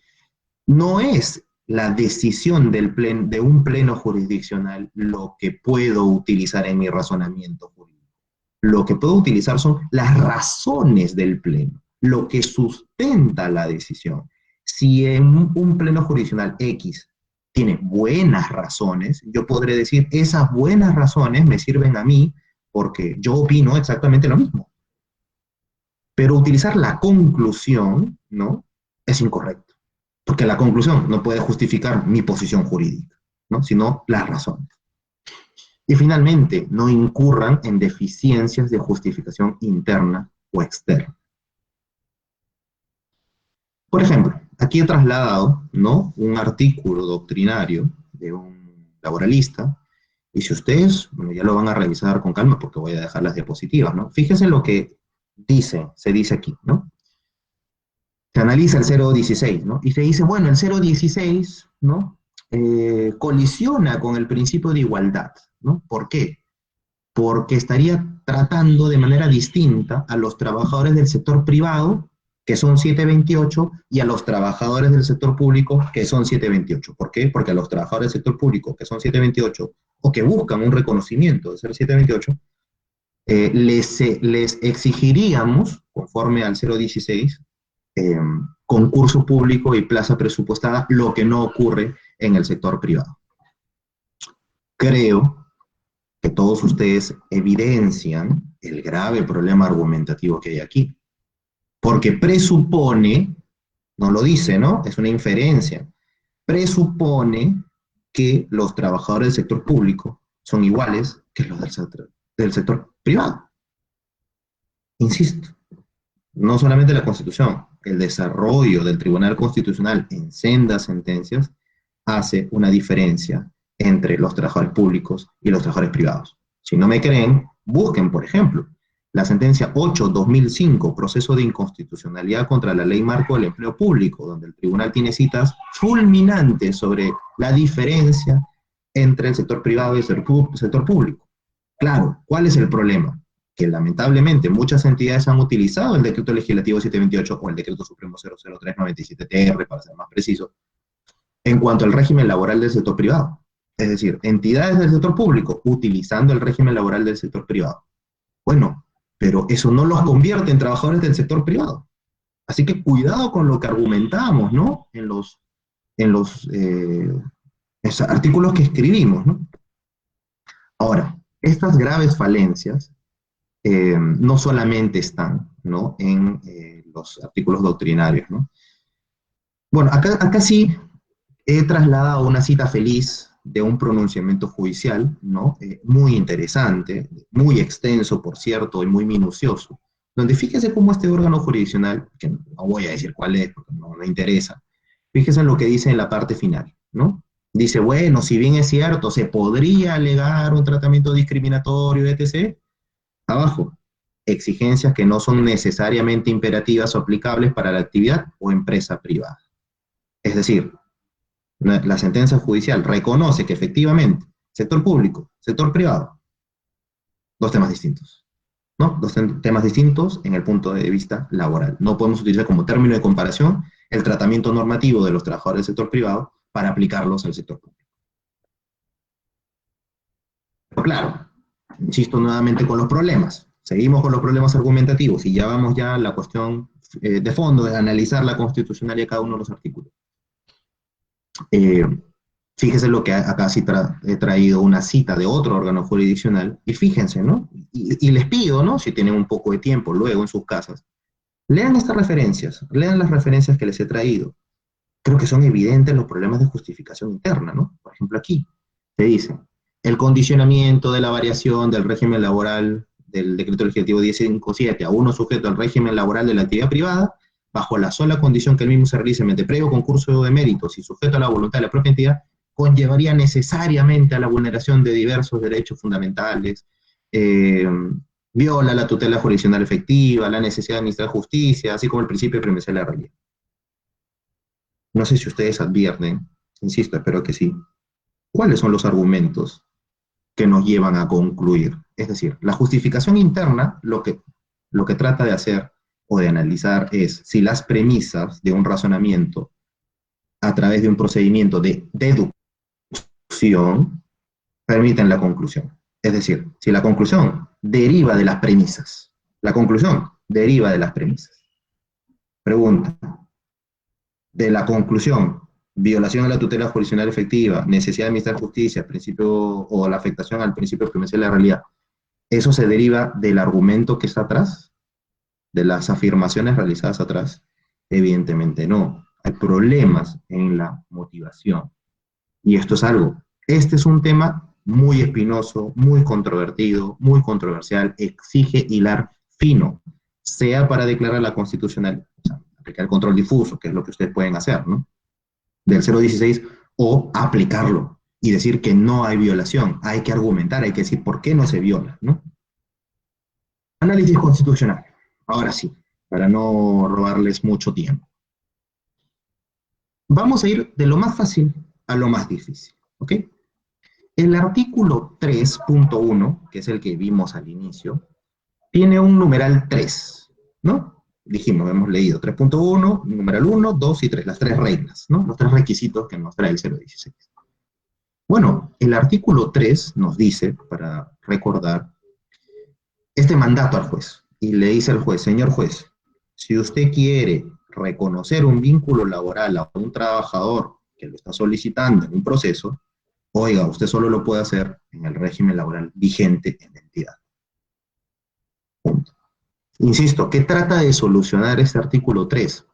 no es la decisión de un pleno jurisdiccional lo que puedo utilizar en mi razonamiento jurídico. Lo que puedo utilizar son las razones del pleno, lo que sustenta la decisión. Si en un pleno jurisdiccional X tiene buenas razones, yo podré decir, esas buenas razones me sirven a mí porque yo opino exactamente lo mismo. Pero utilizar la conclusión, ¿no?, es incorrecto. Porque la conclusión no puede justificar mi posición jurídica, ¿no?, sino las razones. Y finalmente, no incurran en deficiencias de justificación interna o externa. Por ejemplo, aquí he trasladado, ¿no?, un artículo doctrinario de un laboralista, y si ustedes, bueno, ya lo van a revisar con calma porque voy a dejar las diapositivas, ¿no? Fíjense lo que se dice aquí, ¿no? Se analiza el 0.16, ¿no? Y se dice, bueno, el 0.16, ¿no?, colisiona con el principio de igualdad, ¿no? ¿Por qué? Porque estaría tratando de manera distinta a los trabajadores del sector privado, que son 728, y a los trabajadores del sector público, que son 728. ¿Por qué? Porque a los trabajadores del sector público, que son 728, o que buscan un reconocimiento de ser 728, les exigiríamos, conforme al 0.16, concurso público y plaza presupuestada, lo que no ocurre en el sector privado. Creo que todos ustedes evidencian el grave problema argumentativo que hay aquí, porque presupone, no lo dice, ¿no?, es una inferencia, presupone que los trabajadores del sector público son iguales que los del sector privado. Insisto, no solamente la Constitución, el desarrollo del Tribunal Constitucional en sendas sentencias hace una diferencia entre los trabajadores públicos y los trabajadores privados. Si no me creen, busquen, por ejemplo, la sentencia 8/2005, proceso de inconstitucionalidad contra la ley marco del empleo público, donde el tribunal tiene citas fulminantes sobre la diferencia entre el sector privado y el sector público. Claro, ¿cuál es el problema? Que lamentablemente muchas entidades han utilizado el decreto legislativo 728 o el decreto supremo 00397-TR, para ser más preciso, en cuanto al régimen laboral del sector privado. Es decir, entidades del sector público utilizando el régimen laboral del sector privado. Bueno, pero eso no los convierte en trabajadores del sector privado. Así que cuidado con lo que argumentamos, ¿no?, en los artículos que escribimos, ¿no? Ahora, estas graves falencias no solamente están, ¿no?, en los artículos doctrinarios, ¿no? Bueno, acá sí he trasladado una cita feliz de un pronunciamiento judicial, ¿no?, muy interesante, muy extenso, por cierto, y muy minucioso, donde fíjese cómo este órgano jurisdiccional, que no voy a decir cuál es, porque no me interesa, fíjese en lo que dice en la parte final, ¿no? Dice, bueno, si bien es cierto, se podría alegar un tratamiento discriminatorio, etc., abajo, exigencias que no son necesariamente imperativas o aplicables para la actividad o empresa privada. Es decir, la sentencia judicial reconoce que efectivamente sector público, sector privado, dos temas distintos, ¿no? Dos temas distintos en el punto de vista laboral. No podemos utilizar como término de comparación el tratamiento normativo de los trabajadores del sector privado para aplicarlos al sector público. Pero claro, insisto nuevamente con los problemas. Seguimos con los problemas argumentativos y ya vamos ya a la cuestión de fondo, de analizar la constitucionalidad de cada uno de los artículos. Fíjense lo que acá sí he traído una cita de otro órgano jurisdiccional, y fíjense, ¿no? Y les pido, ¿no?, si tienen un poco de tiempo luego en sus casas, lean estas referencias, lean las referencias que les he traído. Creo que son evidentes los problemas de justificación interna, ¿no? Por ejemplo, aquí se dice, el condicionamiento de la variación del régimen laboral del decreto legislativo 1057 a uno sujeto al régimen laboral de la actividad privada, bajo la sola condición que el mismo se realice mediante previo concurso de méritos y sujeto a la voluntad de la propia entidad, conllevaría necesariamente a la vulneración de diversos derechos fundamentales, viola la tutela jurisdiccional efectiva, la necesidad de administrar justicia, así como el principio de preeminencia de la realidad. No sé si ustedes advierten, insisto, espero que sí, cuáles son los argumentos que nos llevan a concluir. Es decir, la justificación interna lo que trata de hacer o de analizar es si las premisas de un razonamiento a través de un procedimiento de deducción permiten la conclusión. Es decir, si la conclusión deriva de las premisas. La conclusión deriva de las premisas. Pregunta. De la conclusión, violación a la tutela jurisdiccional efectiva, necesidad de administrar justicia, principio o la afectación al principio de preeminencia de la realidad, ¿eso se deriva del argumento que está atrás? ¿De las afirmaciones realizadas atrás? Evidentemente no. Hay problemas en la motivación. Y esto es algo. Este es un tema muy espinoso, muy controvertido, muy controversial, exige hilar fino, sea para declarar la constitucionalidad, aplicar el control difuso, que es lo que ustedes pueden hacer, ¿no? Del 016, o aplicarlo y decir que no hay violación. Hay que argumentar, hay que decir por qué no se viola, ¿no? Análisis constitucional. Ahora sí, para no robarles mucho tiempo. Vamos a ir de lo más fácil a lo más difícil, ¿ok? El artículo 3.1, que es el que vimos al inicio, tiene un numeral 3, ¿no? Dijimos, hemos leído 3.1, numeral 1, 2 y 3, las tres reglas, ¿no? Los tres requisitos que nos trae el 016. Bueno, el artículo 3 nos dice, para recordar, este mandato al juez, y le dice al juez, señor juez, si usted quiere reconocer un vínculo laboral a un trabajador que lo está solicitando en un proceso, oiga, usted solo lo puede hacer en el régimen laboral vigente en la entidad. Punto. Insisto, ¿qué trata de solucionar este artículo 3?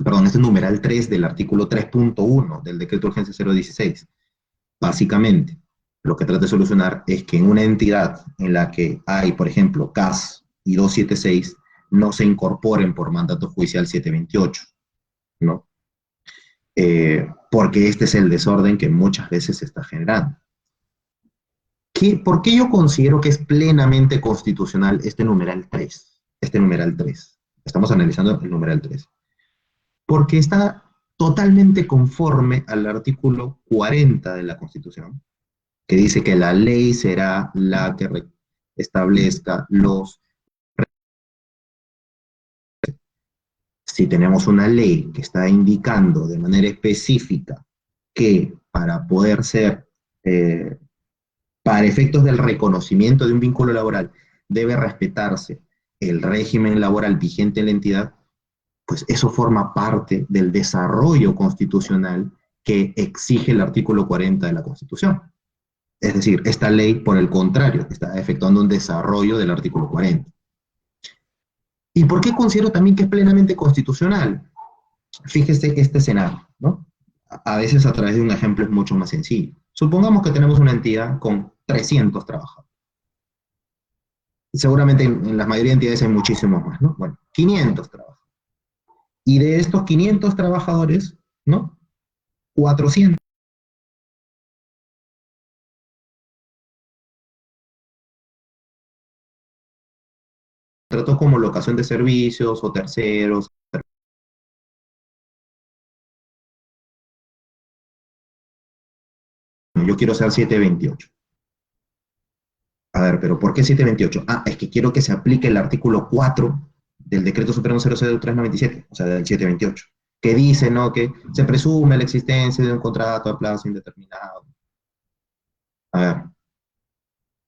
Perdón, este numeral 3 del artículo 3.1 del decreto de urgencia 016. Básicamente, lo que trata de solucionar es que en una entidad en la que hay, por ejemplo, CAS y 276, no se incorporen por mandato judicial 728, ¿no? Porque este es el desorden que muchas veces se está generando. ¿Por qué yo considero que es plenamente constitucional este numeral 3? Este numeral 3. Estamos analizando el numeral 3. Porque está totalmente conforme al artículo 40 de la Constitución, que dice que la ley será la que establezca los... Si tenemos una ley que está indicando de manera específica que para poder ser, para efectos del reconocimiento de un vínculo laboral, debe respetarse el régimen laboral vigente en la entidad, pues eso forma parte del desarrollo constitucional que exige el artículo 40 de la Constitución. Es decir, esta ley, por el contrario, está efectuando un desarrollo del artículo 40. ¿Y por qué considero también que es plenamente constitucional? Fíjese este escenario, ¿no? A veces a través de un ejemplo es mucho más sencillo. Supongamos que tenemos una entidad con 300 trabajadores. Seguramente en la mayoría de entidades hay muchísimos más, ¿no? Bueno, 500 trabajadores. Y de estos 500 trabajadores, ¿no? 400 trató como locación de servicios o terceros. Yo quiero ser 728. A ver, pero ¿por qué 728? Ah, es que quiero que se aplique el artículo 4 del Decreto Supremo 00397, o sea, del 728, que dice, ¿no?, que se presume la existencia de un contrato a plazo indeterminado. A ver,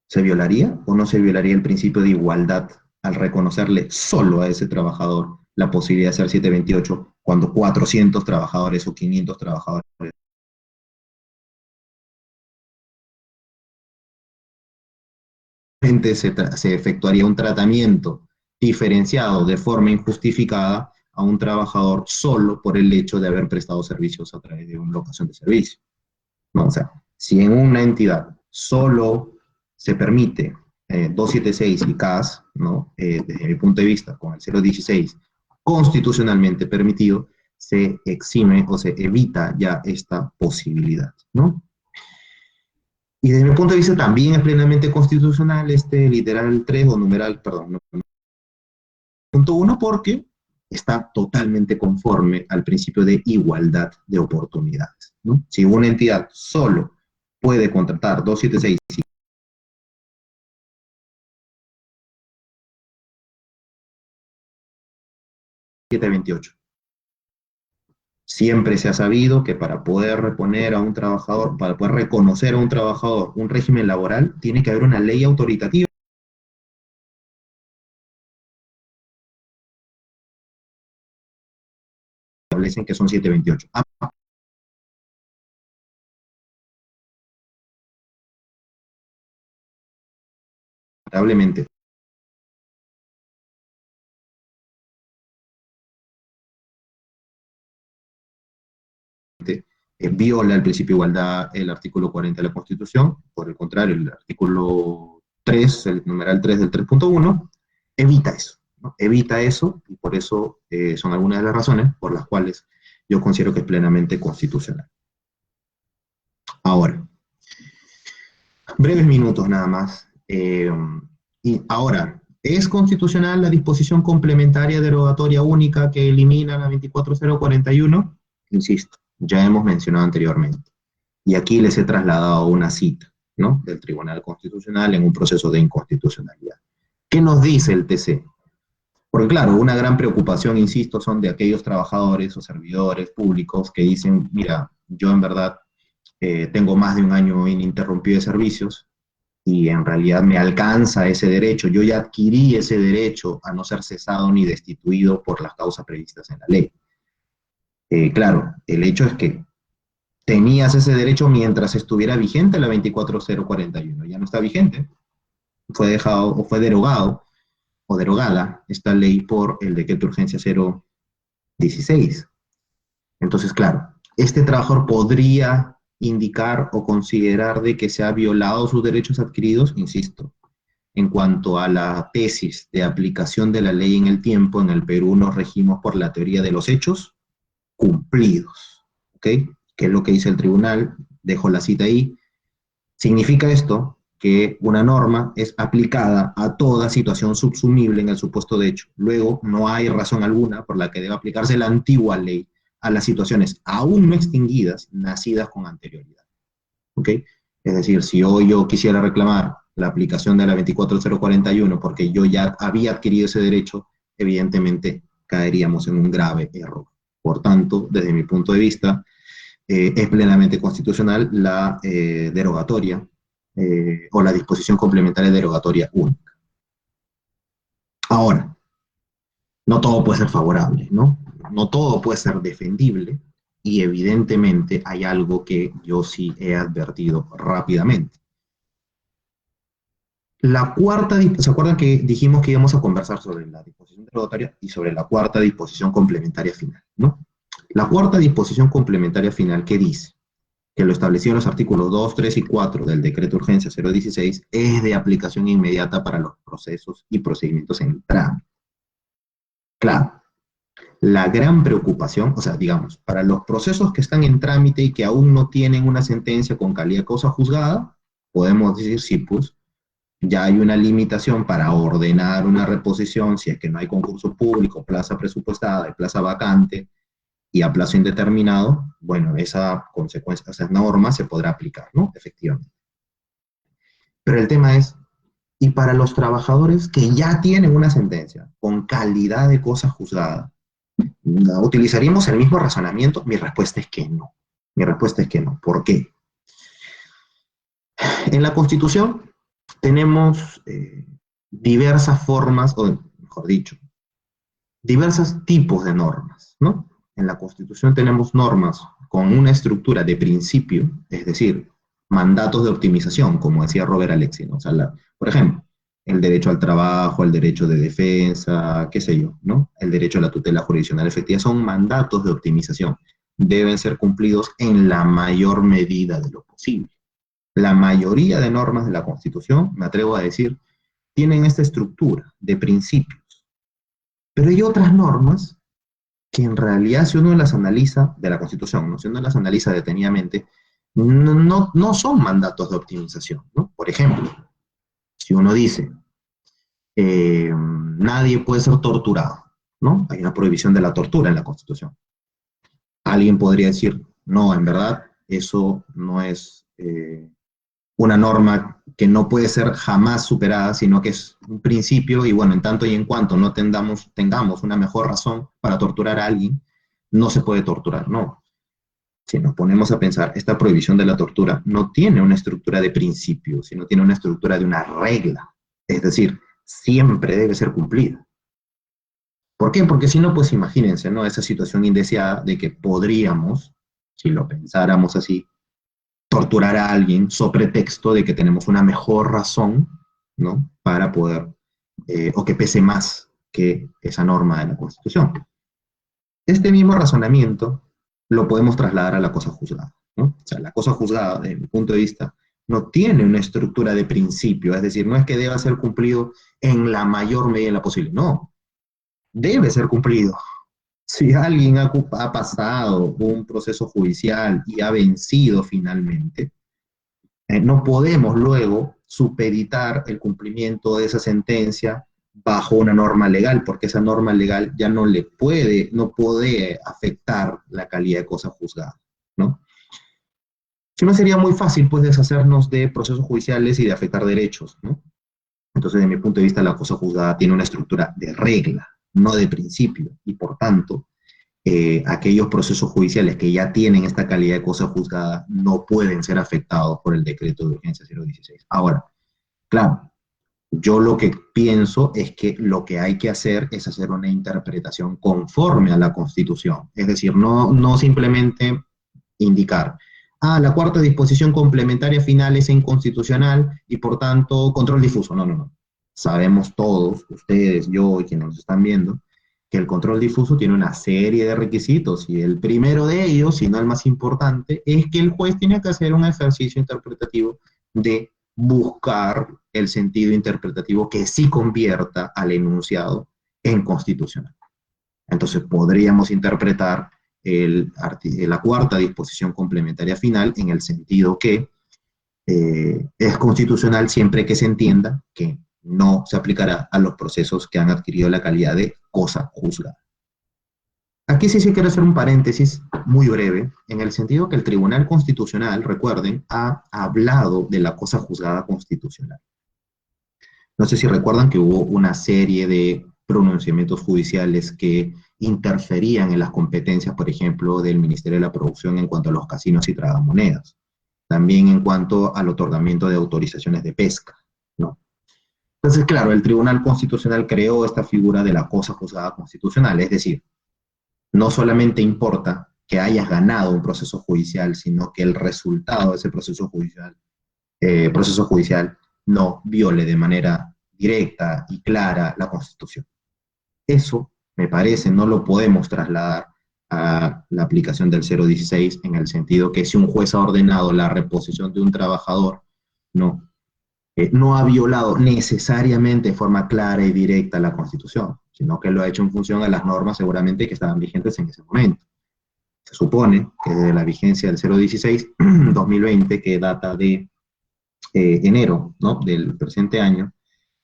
¿se violaría o no se violaría el principio de igualdad al reconocerle solo a ese trabajador la posibilidad de ser 728 cuando 400 trabajadores o 500 trabajadores se efectuaría un tratamiento diferenciado de forma injustificada a un trabajador solo por el hecho de haber prestado servicios a través de una locación de servicio? ¿No? O sea, si en una entidad solo se permite 276 y CAS, ¿no? Desde mi punto de vista, con el 016 constitucionalmente permitido, se exime o se evita ya esta posibilidad, ¿no? Y desde mi punto de vista también es plenamente constitucional este literal 3 o numeral, perdón, punto 1, porque está totalmente conforme al principio de igualdad de oportunidades, ¿no? Si una entidad solo puede contratar 276 y 728, siempre se ha sabido que para poder reponer a un trabajador, para poder reconocer a un trabajador un régimen laboral, tiene que haber una ley autoritativa. Establecen que son 728. Lamentablemente, viola el principio de igualdad el artículo 40 de la Constitución. Por el contrario, el artículo 3, el numeral 3 del 3.1, evita eso, ¿no? Evita eso, y por eso son algunas de las razones por las cuales yo considero que es plenamente constitucional. Ahora, breves minutos nada más. Y ahora, ¿es constitucional la disposición complementaria derogatoria única que elimina la 24041? Insisto, ya hemos mencionado anteriormente. Y aquí les he trasladado una cita, ¿no?, del Tribunal Constitucional en un proceso de inconstitucionalidad. ¿Qué nos dice el TC? Porque claro, una gran preocupación, insisto, son de aquellos trabajadores o servidores públicos que dicen, mira, yo en verdad tengo más de un año ininterrumpido de servicios y en realidad me alcanza ese derecho, yo ya adquirí ese derecho a no ser cesado ni destituido por las causas previstas en la ley. Claro, el hecho es que tenías ese derecho mientras estuviera vigente la 24041, ya no está vigente, fue dejado o fue derogado o derogada esta ley por el decreto de urgencia 016. Entonces, claro, este trabajador podría indicar o considerar de que se ha violado sus derechos adquiridos, insisto, en cuanto a la tesis de aplicación de la ley en el tiempo, en el Perú nos regimos por la teoría de los hechos cumplidos, ¿ok? Que es lo que dice el tribunal, dejo la cita ahí. Significa esto que una norma es aplicada a toda situación subsumible en el supuesto de hecho. Luego, no hay razón alguna por la que deba aplicarse la antigua ley a las situaciones aún no extinguidas, nacidas con anterioridad. ¿Ok? Es decir, si hoy yo quisiera reclamar la aplicación de la 24041 porque yo ya había adquirido ese derecho, evidentemente caeríamos en un grave error. Por tanto, desde mi punto de vista, es plenamente constitucional la derogatoria o la disposición complementaria derogatoria única. Ahora, no todo puede ser favorable, ¿no? No todo puede ser defendible, y evidentemente hay algo que yo sí he advertido rápidamente. La cuarta, ¿se acuerdan que dijimos que íbamos a conversar sobre la disposición derogatoria y sobre la cuarta disposición complementaria final, ¿no? La cuarta disposición complementaria final, ¿qué dice? Que lo establecido en los artículos 2, 3 y 4 del decreto de urgencia 016 es de aplicación inmediata para los procesos y procedimientos en trámite. Claro, la gran preocupación, o sea, digamos, para los procesos que están en trámite y que aún no tienen una sentencia con calidad de causa juzgada, podemos decir, sí, pues, ya hay una limitación para ordenar una reposición si es que no hay concurso público, plaza presupuestada y plaza vacante y a plazo indeterminado. Bueno, esa consecuencia, esa norma se podrá aplicar, ¿no? Efectivamente. Pero el tema es, ¿y para los trabajadores que ya tienen una sentencia con calidad de cosa juzgada, utilizaríamos el mismo razonamiento? Mi respuesta es que no. Mi respuesta es que no. ¿Por qué? En la Constitución tenemos diversas formas, o mejor dicho, diversos tipos de normas, ¿no? En la Constitución tenemos normas con una estructura de principio, es decir, mandatos de optimización, como decía Robert Alexi, ¿no? O sea, por ejemplo, el derecho al trabajo, el derecho de defensa, qué sé yo, ¿no? El derecho a la tutela jurisdiccional efectiva, son mandatos de optimización. Deben ser cumplidos en la mayor medida de lo posible. La mayoría de normas de la Constitución, me atrevo a decir, tienen esta estructura de principios. Pero hay otras normas que en realidad, si uno las analiza, de la Constitución, ¿no? Si uno las analiza detenidamente, no son mandatos de optimización, ¿no? Por ejemplo, si uno dice, nadie puede ser torturado, ¿no? Hay una prohibición de la tortura en la Constitución. Alguien podría decir, no, en verdad, eso no es una norma que no puede ser jamás superada, sino que es un principio, y bueno, en tanto y en cuanto no tengamos una mejor razón para torturar a alguien, no se puede torturar, no. Si nos ponemos a pensar, esta prohibición de la tortura no tiene una estructura de principio, sino tiene una estructura de una regla, es decir, siempre debe ser cumplida. ¿Por qué? Porque si no, pues imagínense, ¿no? Esa situación indeseada de que podríamos, si lo pensáramos así, torturar a alguien sobre pretexto de que tenemos una mejor razón, ¿no? Para poder, o que pese más que esa norma de la Constitución. Este mismo razonamiento lo podemos trasladar a la cosa juzgada, ¿no? O sea, la cosa juzgada, desde mi punto de vista, no tiene una estructura de principio, es decir, no es que deba ser cumplido en la mayor medida posible, no. debe ser cumplido. Si alguien ha pasado un proceso judicial y ha vencido finalmente, no podemos luego supeditar el cumplimiento de esa sentencia bajo una norma legal, porque esa norma legal ya no puede afectar la calidad de cosa juzgada, ¿no? Si no, sería muy fácil, pues, deshacernos de procesos judiciales y de afectar derechos, ¿no? Entonces, desde mi punto de vista, la cosa juzgada tiene una estructura de regla, no de principio, y por tanto, aquellos procesos judiciales que ya tienen esta calidad de cosa juzgada no pueden ser afectados por el decreto de urgencia 016. Ahora, claro, yo lo que pienso es que lo que hay que hacer es hacer una interpretación conforme a la Constitución, es decir, no simplemente indicar, la cuarta disposición complementaria final es inconstitucional y por tanto control difuso. No. Sabemos todos, ustedes, yo y quienes nos están viendo, que el control difuso tiene una serie de requisitos y el primero de ellos, si no el más importante, es que el juez tiene que hacer un ejercicio interpretativo de buscar el sentido interpretativo que sí convierta al enunciado en constitucional. Entonces podríamos interpretar la cuarta disposición complementaria final en el sentido que es constitucional siempre que se entienda que no se aplicará a los procesos que han adquirido la calidad de cosa juzgada. Aquí sí quiero hacer un paréntesis muy breve, en el sentido que el Tribunal Constitucional, recuerden, ha hablado de la cosa juzgada constitucional. No sé si recuerdan que hubo una serie de pronunciamientos judiciales que interferían en las competencias, por ejemplo, del Ministerio de la Producción en cuanto a los casinos y tragamonedas, también en cuanto al otorgamiento de autorizaciones de pesca, ¿no? Entonces, claro, el Tribunal Constitucional creó esta figura de la cosa juzgada constitucional, es decir, no solamente importa que hayas ganado un proceso judicial, sino que el resultado de ese proceso judicial no viole de manera directa y clara la Constitución. Eso, me parece, no lo podemos trasladar a la aplicación del 016 en el sentido que si un juez ha ordenado la reposición de un trabajador, no ha violado necesariamente de forma clara y directa la Constitución, sino que lo ha hecho en función a las normas seguramente que estaban vigentes en ese momento. Se supone que desde la vigencia del 016, 2020, que data de enero, ¿no?, del presente año,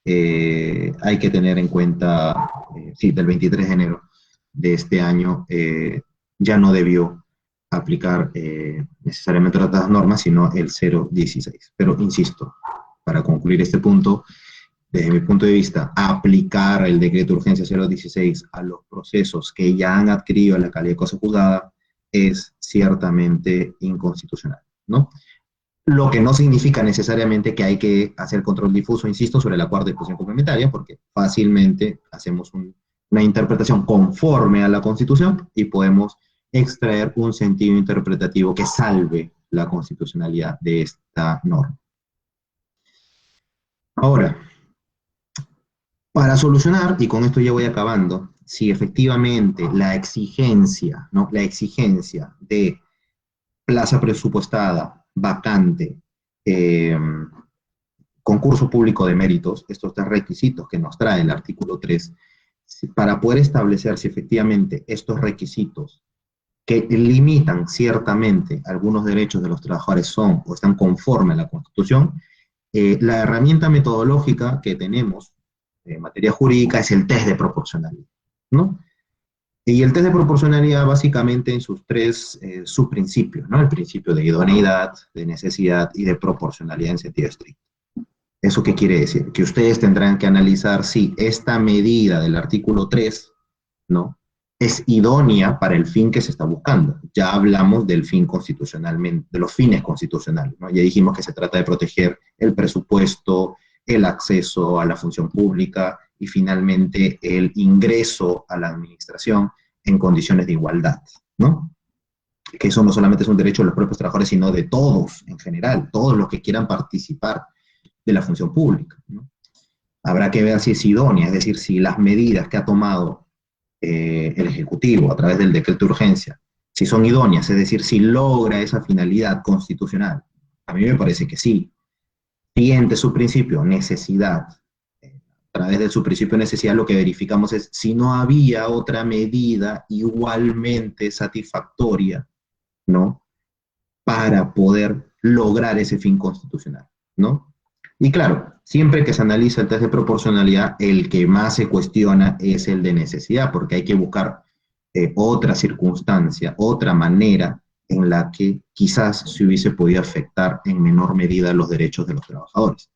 hay que tener en cuenta, del 23 de enero de este año, ya no debió aplicar necesariamente otras normas, sino el 016. Pero insisto, para concluir este punto, desde mi punto de vista, aplicar el decreto de urgencia 016 a los procesos que ya han adquirido la calidad de cosa juzgada es ciertamente inconstitucional, ¿no? Lo que no significa necesariamente que hay que hacer control difuso, insisto, sobre la cuarta disposición complementaria, porque fácilmente hacemos una interpretación conforme a la Constitución y podemos extraer un sentido interpretativo que salve la constitucionalidad de esta norma. Ahora, para solucionar, y con esto ya voy acabando, si efectivamente la exigencia, ¿no?, la exigencia de plaza presupuestada, vacante, concurso público de méritos, estos tres requisitos que nos trae el artículo 3, para poder establecer si efectivamente estos requisitos que limitan ciertamente algunos derechos de los trabajadores son o están conforme a la Constitución, la herramienta metodológica que tenemos en materia jurídica es el test de proporcionalidad, ¿no? Y el test de proporcionalidad básicamente en sus tres subprincipios, ¿no? El principio de idoneidad, de necesidad y de proporcionalidad en sentido estricto. ¿Eso qué quiere decir? Que ustedes tendrán que analizar si esta medida del artículo 3, ¿no?, es idónea para el fin que se está buscando. Ya hablamos del fin constitucionalmente, de los fines constitucionales, ¿no? Ya dijimos que se trata de proteger el presupuesto, el acceso a la función pública y finalmente el ingreso a la administración en condiciones de igualdad, ¿no? Que eso no solamente es un derecho de los propios trabajadores, sino de todos en general, todos los que quieran participar de la función pública, ¿no? Habrá que ver si es idónea, es decir, si las medidas que ha tomado el Ejecutivo a través del decreto de urgencia, si son idóneas, es decir, si logra esa finalidad constitucional. A mí me parece que sí. Siguiente subprincipio, necesidad. través de su principio de necesidad, lo que verificamos es si no había otra medida igualmente satisfactoria, ¿no?, para poder lograr ese fin constitucional, ¿no? Y claro, siempre que se analiza el test de proporcionalidad, el que más se cuestiona es el de necesidad, porque hay que buscar otra circunstancia, otra manera en la que quizás se hubiese podido afectar en menor medida los derechos de los trabajadores.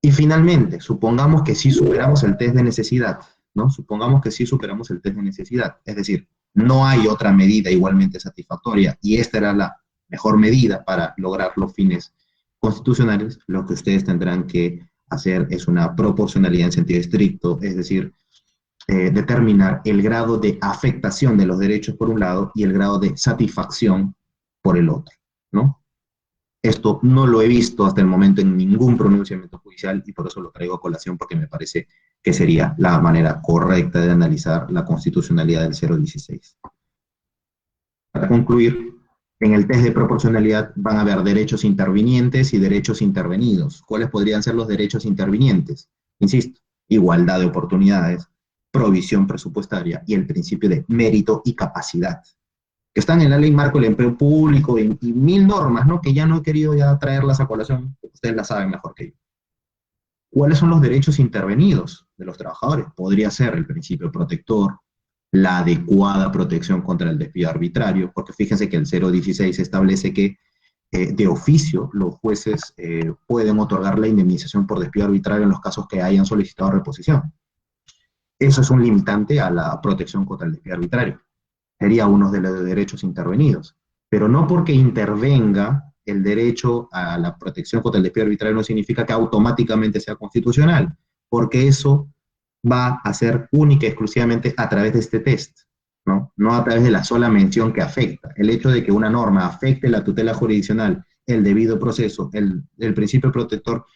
Y finalmente, supongamos que sí superamos el test de necesidad, ¿no? Supongamos que sí superamos el test de necesidad, es decir, no hay otra medida igualmente satisfactoria y esta era la mejor medida para lograr los fines constitucionales. Lo que ustedes tendrán que hacer es una proporcionalidad en sentido estricto, es decir, determinar el grado de afectación de los derechos por un lado y el grado de satisfacción por el otro, ¿no? Esto no lo he visto hasta el momento en ningún pronunciamiento judicial y por eso lo traigo a colación, porque me parece que sería la manera correcta de analizar la constitucionalidad del 016. Para concluir, en el test de proporcionalidad van a haber derechos intervinientes y derechos intervenidos. ¿Cuáles podrían ser los derechos intervinientes? Insisto, igualdad de oportunidades, provisión presupuestaria y el principio de mérito y capacidad, que están en la Ley Marco del Empleo Público y mil normas, ¿no?, que ya no he querido ya traerlas a colación, ustedes las saben mejor que yo. ¿Cuáles son los derechos intervenidos de los trabajadores? Podría ser el principio protector, la adecuada protección contra el despido arbitrario, porque fíjense que el 016 establece que de oficio los jueces pueden otorgar la indemnización por despido arbitrario en los casos que hayan solicitado reposición. Eso es un limitante a la protección contra el despido arbitrario. Sería uno de los derechos intervenidos. Pero no porque intervenga el derecho a la protección contra el despido arbitrario no significa que automáticamente sea constitucional, porque eso va a ser única y exclusivamente a través de este test, ¿no? No a través de la sola mención que afecta. El hecho de que una norma afecte la tutela jurisdiccional, el debido proceso, el principio protector,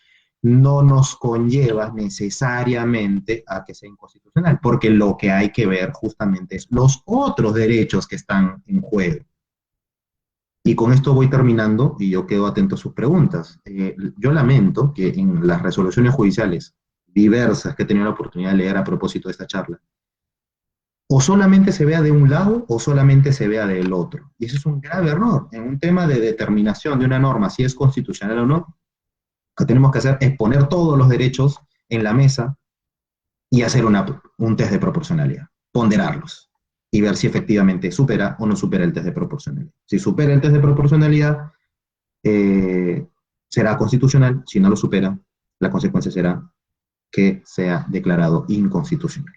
no nos conlleva necesariamente a que sea inconstitucional, porque lo que hay que ver justamente es los otros derechos que están en juego. Y con esto voy terminando y yo quedo atento a sus preguntas. Yo lamento que en las resoluciones judiciales diversas que he tenido la oportunidad de leer a propósito de esta charla, o solamente se vea de un lado o solamente se vea del otro. Y eso es un grave error. En un tema de determinación de una norma, si es constitucional o no, lo que tenemos que hacer es poner todos los derechos en la mesa y hacer un test de proporcionalidad, ponderarlos y ver si efectivamente supera o no supera el test de proporcionalidad. Si supera el test de proporcionalidad, será constitucional. Si no lo supera, la consecuencia será que sea declarado inconstitucional.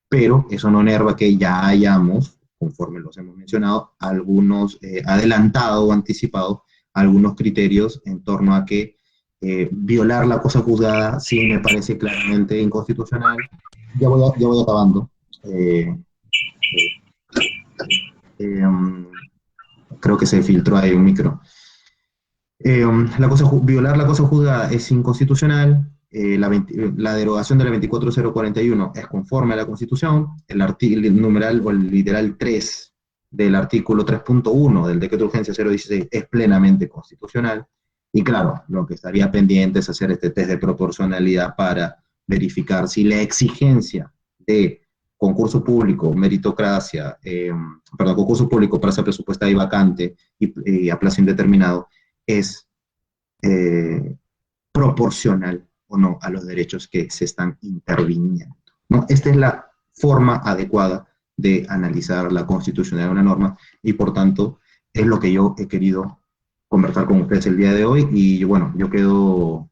Pero eso no enerva que ya hayamos, conforme los hemos mencionado, algunos adelantado o anticipado algunos criterios en torno a que violar la cosa juzgada sí me parece claramente inconstitucional. Ya voy acabando. Creo que se filtró ahí un micro. Violar la cosa juzgada es inconstitucional. La derogación de la 24041 es conforme a la Constitución. El numeral o el literal 3 del artículo 3.1 del decreto de urgencia 016 es plenamente constitucional. Y claro, lo que estaría pendiente es hacer este test de proporcionalidad para verificar si la exigencia de concurso público, meritocracia, concurso público, plaza presupuestada y vacante y a plazo indeterminado es proporcional o no a los derechos que se están interviniendo, ¿no? Esta es la forma adecuada de analizar la constitucionalidad de una norma y por tanto es lo que yo he querido conversar con ustedes el día de hoy y bueno, yo quedo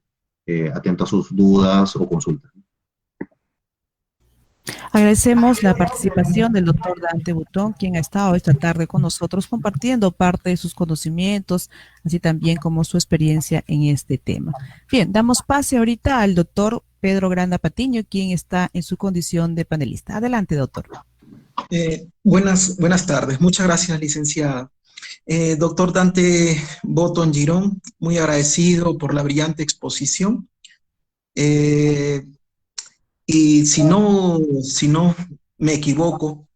atento a sus dudas o consultas. Agradecemos la participación del doctor Dante Butón, quien ha estado esta tarde con nosotros compartiendo parte de sus conocimientos, así también como su experiencia en este tema. Bien, damos pase ahorita al doctor Pedro Granda Patiño, quien está en su condición de panelista. Adelante, doctor. Buenas tardes. Muchas gracias, licenciada. Doctor Dante Botón Girón, muy agradecido por la brillante exposición. Y si no me equivoco,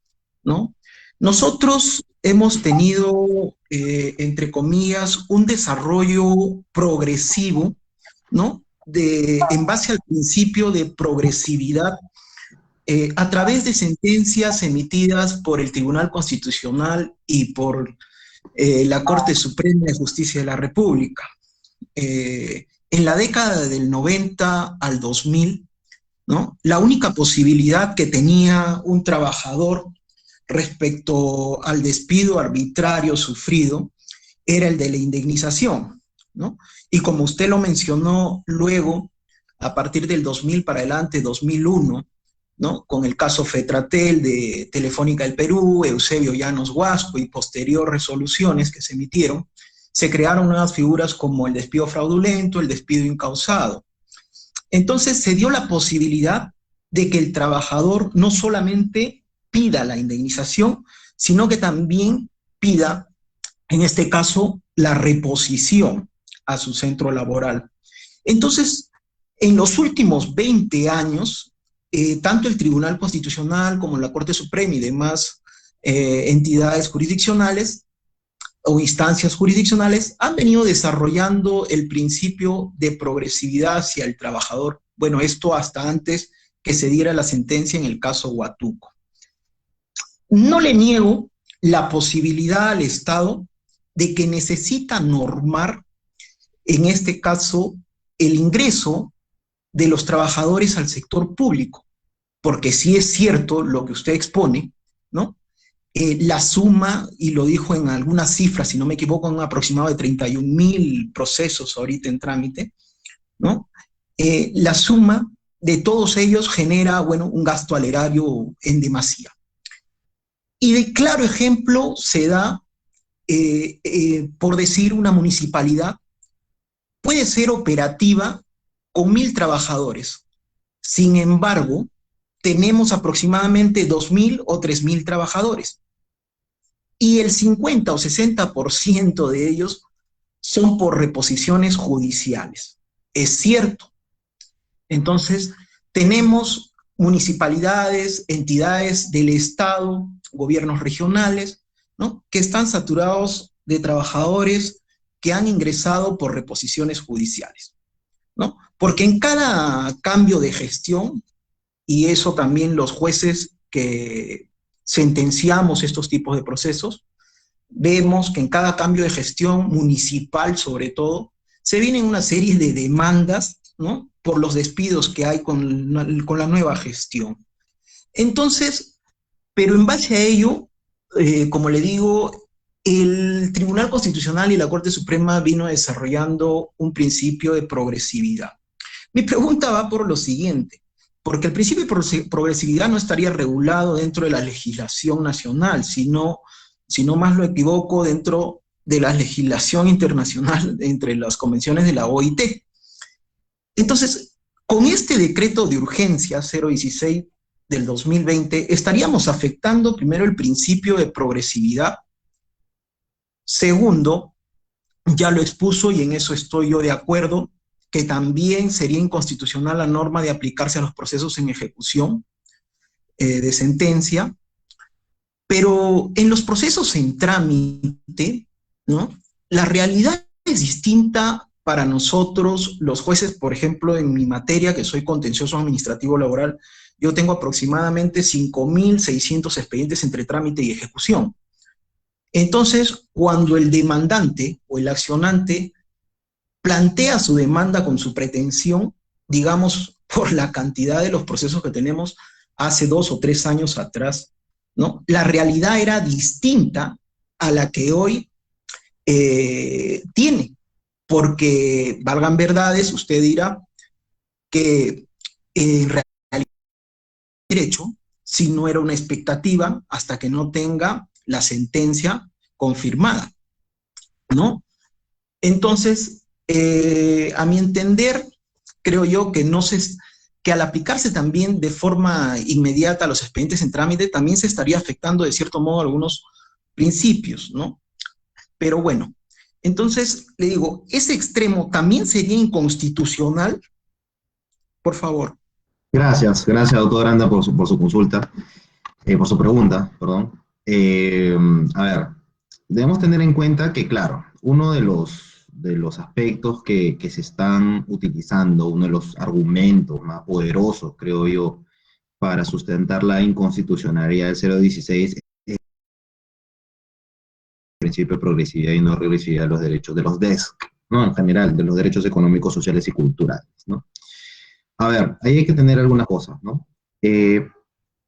¿no? Nosotros hemos tenido, entre comillas, un desarrollo progresivo, ¿no? en base al principio de progresividad a través de sentencias emitidas por el Tribunal Constitucional y por la Corte Suprema de Justicia de la República. En la década del 90 al 2000, ¿no?, la única posibilidad que tenía un trabajador respecto al despido arbitrario sufrido era el de la indemnización, ¿no? Y como usted lo mencionó luego, a partir del 2000 para adelante, 2001, ¿no?, con el caso Fetratel de Telefónica del Perú, Eusebio Llanos Huasco y posterior resoluciones que se emitieron, se crearon nuevas figuras como el despido fraudulento, el despido incausado. Entonces se dio la posibilidad de que el trabajador no solamente pida la indemnización, sino que también pida, en este caso, la reposición a su centro laboral. Entonces, en los últimos 20 años, tanto el Tribunal Constitucional como la Corte Suprema y demás entidades jurisdiccionales o instancias jurisdiccionales han venido desarrollando el principio de progresividad hacia el trabajador. Bueno, esto hasta antes que se diera la sentencia en el caso Huatuco. No le niego la posibilidad al Estado de que necesita normar, en este caso, el ingreso de los trabajadores al sector público, porque sí es cierto lo que usted expone, ¿no? La suma, y lo dijo en algunas cifras, si no me equivoco, un aproximado de 31.000 procesos ahorita en trámite, ¿no? La suma de todos ellos genera, bueno, un gasto al erario en demasía. Y de claro ejemplo se da, por decir, una municipalidad puede ser operativa con 1.000 trabajadores. Sin embargo, tenemos aproximadamente 2.000 o 3.000 trabajadores. Y el 50 o 60% de ellos son por reposiciones judiciales. Es cierto. Entonces, tenemos municipalidades, entidades del Estado, gobiernos regionales, ¿no?, que están saturados de trabajadores que han ingresado por reposiciones judiciales, ¿no? Porque en cada cambio de gestión, y eso también los jueces que sentenciamos estos tipos de procesos, vemos que en cada cambio de gestión municipal, sobre todo, se vienen una serie de demandas, ¿no?, por los despidos que hay con la nueva gestión. Entonces, pero en base a ello, como le digo, el Tribunal Constitucional y la Corte Suprema vino desarrollando un principio de progresividad. Mi pregunta va por lo siguiente, porque el principio de progresividad no estaría regulado dentro de la legislación nacional, sino más lo equivoco, dentro de la legislación internacional entre las convenciones de la OIT. Entonces, con este decreto de urgencia 016 del 2020, estaríamos afectando primero el principio de progresividad. Segundo, ya lo expuso y en eso estoy yo de acuerdo, que también sería inconstitucional la norma de aplicarse a los procesos en ejecución de sentencia, pero en los procesos en trámite, ¿no?, la realidad es distinta para nosotros, los jueces. Por ejemplo, en mi materia, que soy contencioso administrativo laboral, yo tengo aproximadamente 5.600 expedientes entre trámite y ejecución. Entonces, cuando el demandante o el accionante plantea su demanda con su pretensión, digamos, por la cantidad de los procesos que tenemos hace 2 o 3 años atrás, ¿no?, la realidad era distinta a la que hoy tiene, porque, valgan verdades, usted dirá que en realidad derecho, si no era una expectativa hasta que no tenga la sentencia confirmada, ¿no? Entonces, a mi entender, creo yo que al aplicarse también de forma inmediata a los expedientes en trámite, también se estaría afectando de cierto modo algunos principios, ¿no? Pero bueno, entonces le digo, ese extremo también sería inconstitucional. Por favor. Gracias, doctor Aranda, por su consulta, por su pregunta, perdón. A ver, debemos tener en cuenta que, claro, uno de de los aspectos que se están utilizando, uno de los argumentos más poderosos, creo yo, para sustentar la inconstitucionalidad del 016 es el principio de progresividad y no regresividad de los derechos de los DESC, ¿no? En general, de los derechos económicos, sociales y culturales, ¿no? A ver, ahí hay que tener algunas cosas, ¿no? Eh,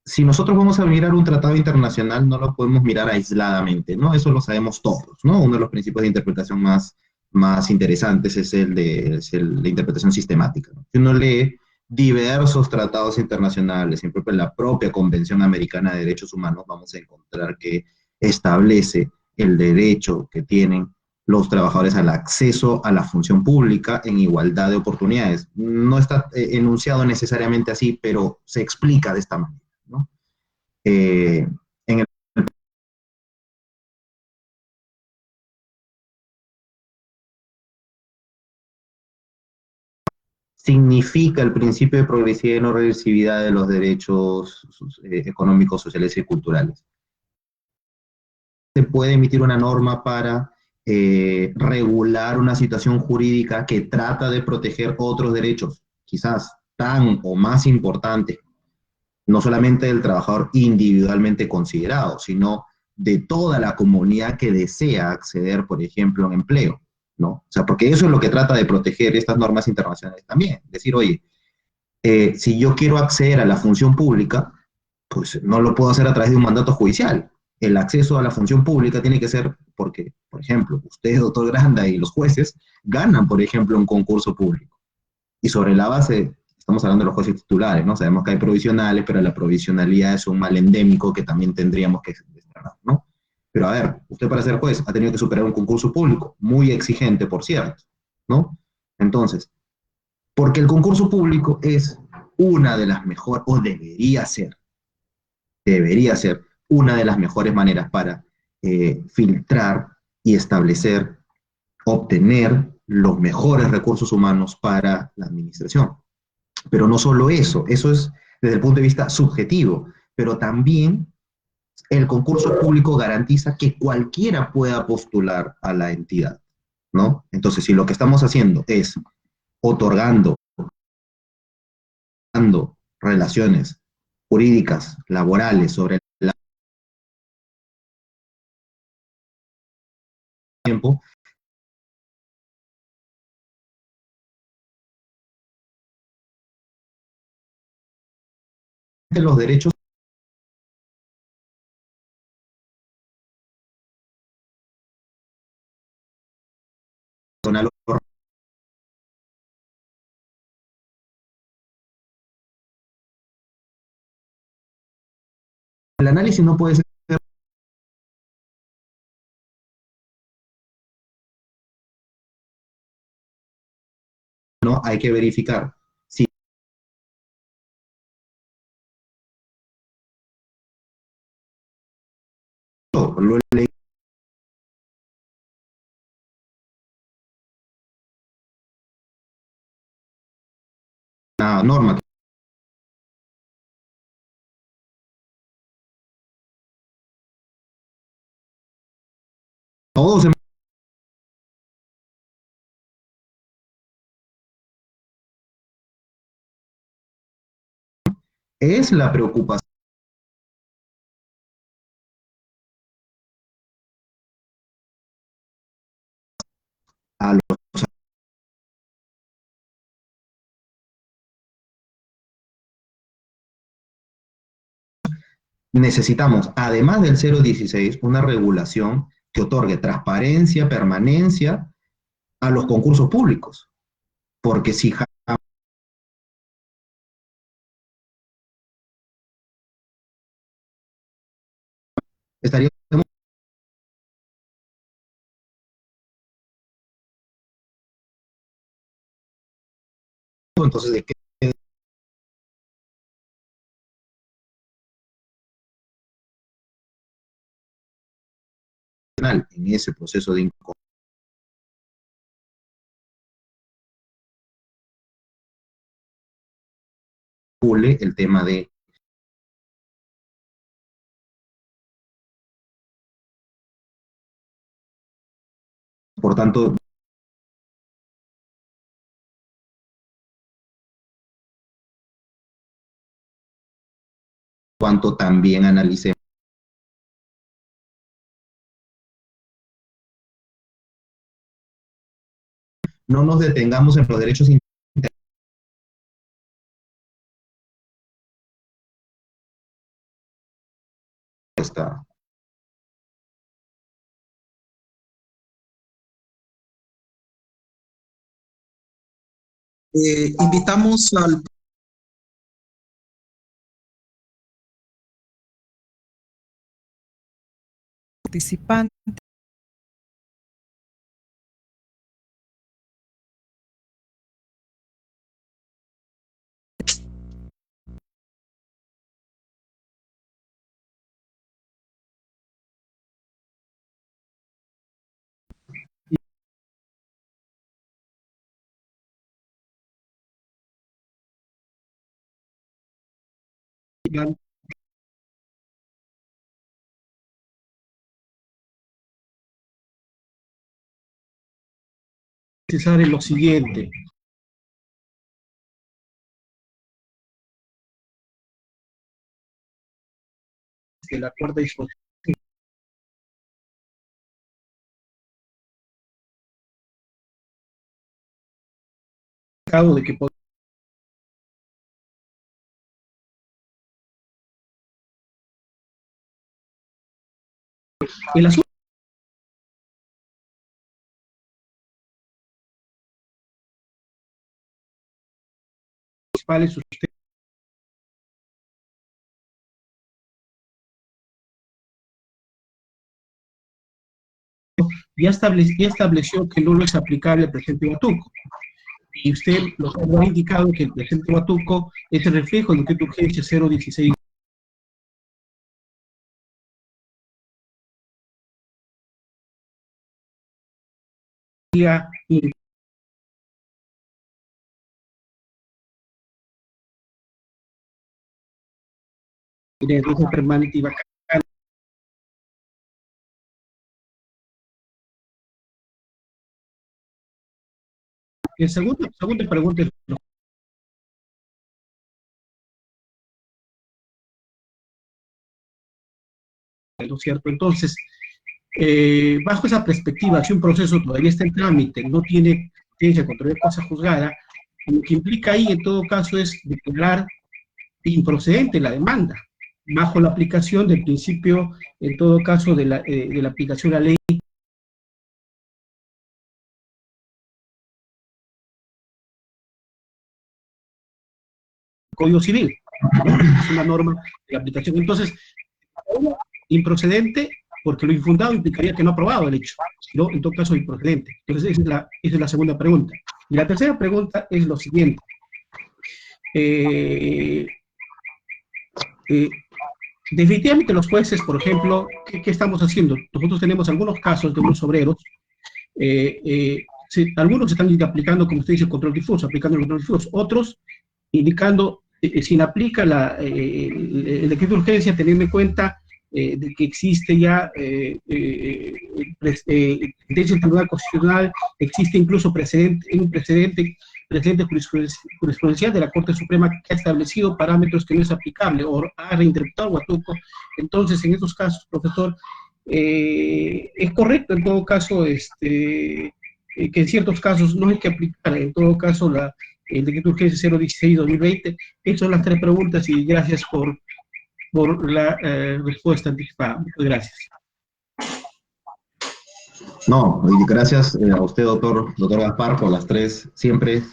si nosotros vamos a mirar un tratado internacional, no lo podemos mirar aisladamente, ¿no? Eso lo sabemos todos, ¿no? Uno de los principios de interpretación más interesantes es la interpretación sistemática, ¿no? Si uno lee diversos tratados internacionales, siempre la propia Convención Americana de Derechos Humanos, vamos a encontrar que establece el derecho que tienen los trabajadores al acceso a la función pública en igualdad de oportunidades. No está enunciado necesariamente así, pero se explica de esta manera, ¿no? En el significa el principio de progresividad y no regresividad de los derechos económicos, sociales y culturales. Se puede emitir una norma para regular una situación jurídica que trata de proteger otros derechos, quizás tan o más importantes, no solamente del trabajador individualmente considerado, sino de toda la comunidad que desea acceder, por ejemplo, a un empleo, ¿no? O sea, porque eso es lo que trata de proteger estas normas internacionales también. Decir, oye, si yo quiero acceder a la función pública, pues no lo puedo hacer a través de un mandato judicial. El acceso a la función pública tiene que ser porque, por ejemplo, usted, doctor Granda, y los jueces ganan, por ejemplo, un concurso público. Y sobre la base, estamos hablando de los jueces titulares, ¿no? Sabemos que hay provisionales, pero la provisionalidad es un mal endémico que también tendríamos que desterrar, ¿no? Pero a ver, usted para ser juez ha tenido que superar un concurso público, muy exigente, por cierto, ¿no? Entonces, porque el concurso público es una de las mejores, o debería ser una de las mejores maneras para filtrar y establecer, obtener los mejores recursos humanos para la administración. Pero no solo eso es desde el punto de vista subjetivo, pero también el concurso público garantiza que cualquiera pueda postular a la entidad, ¿no? Entonces, si lo que estamos haciendo es otorgando relaciones jurídicas, laborales, sobre el tiempo, los derechos personales, el análisis no puede ser, ¿no? Hay que verificar si lo leí, una norma, todos es la preocupación a los necesitamos, además del 016, una regulación que otorgue transparencia, permanencia a los concursos públicos, porque si estaría entonces de qué en ese proceso de incule el tema de, por tanto, cuanto también analicemos. No nos detengamos en los derechos está. Invitamos al participante. precisar en lo siguiente. De la cuarta disposición de que el asunto principal es usted. Ya estableció que no es aplicable al presidente Huatuco. Y usted lo ha indicado que el presidente Huatuco es el reflejo del decreto de urgencia 016. De riesgo permanente y vacante. La segunda pregunta es, ¿no es cierto? Entonces, bajo esa perspectiva, si un proceso todavía está en trámite, no tiene sentencia contra cosa juzgada, lo que implica ahí en todo caso es declarar improcedente la demanda, bajo la aplicación del principio, en todo caso, de la aplicación de la ley Código Civil. Es una norma de aplicación. Entonces, improcedente, porque lo infundado implicaría que no ha aprobado el hecho, ¿no? En todo caso, improcedente. Entonces, esa es la segunda pregunta. Y la tercera pregunta es lo siguiente. Definitivamente los jueces, por ejemplo, ¿qué estamos haciendo? Nosotros tenemos algunos casos de unos obreros, algunos están aplicando, como usted dice, el control difuso, aplicando el control difuso, otros indicando si aplica el decreto de urgencia, teniendo en cuenta de que existe ya sentencia del Tribunal Constitucional, existe incluso un precedente jurisprudencial de la Corte Suprema que ha establecido parámetros que no es aplicable o ha reinterpretado Huatuco. Entonces, en estos casos, profesor, es correcto en todo caso que en ciertos casos no hay que aplicar, en todo caso, el decreto de urgencia 016-2020. Esas son las tres preguntas y gracias por la respuesta anticipada. Muchas gracias. No, y gracias a usted, doctor Gaspar, por las tres. Siempre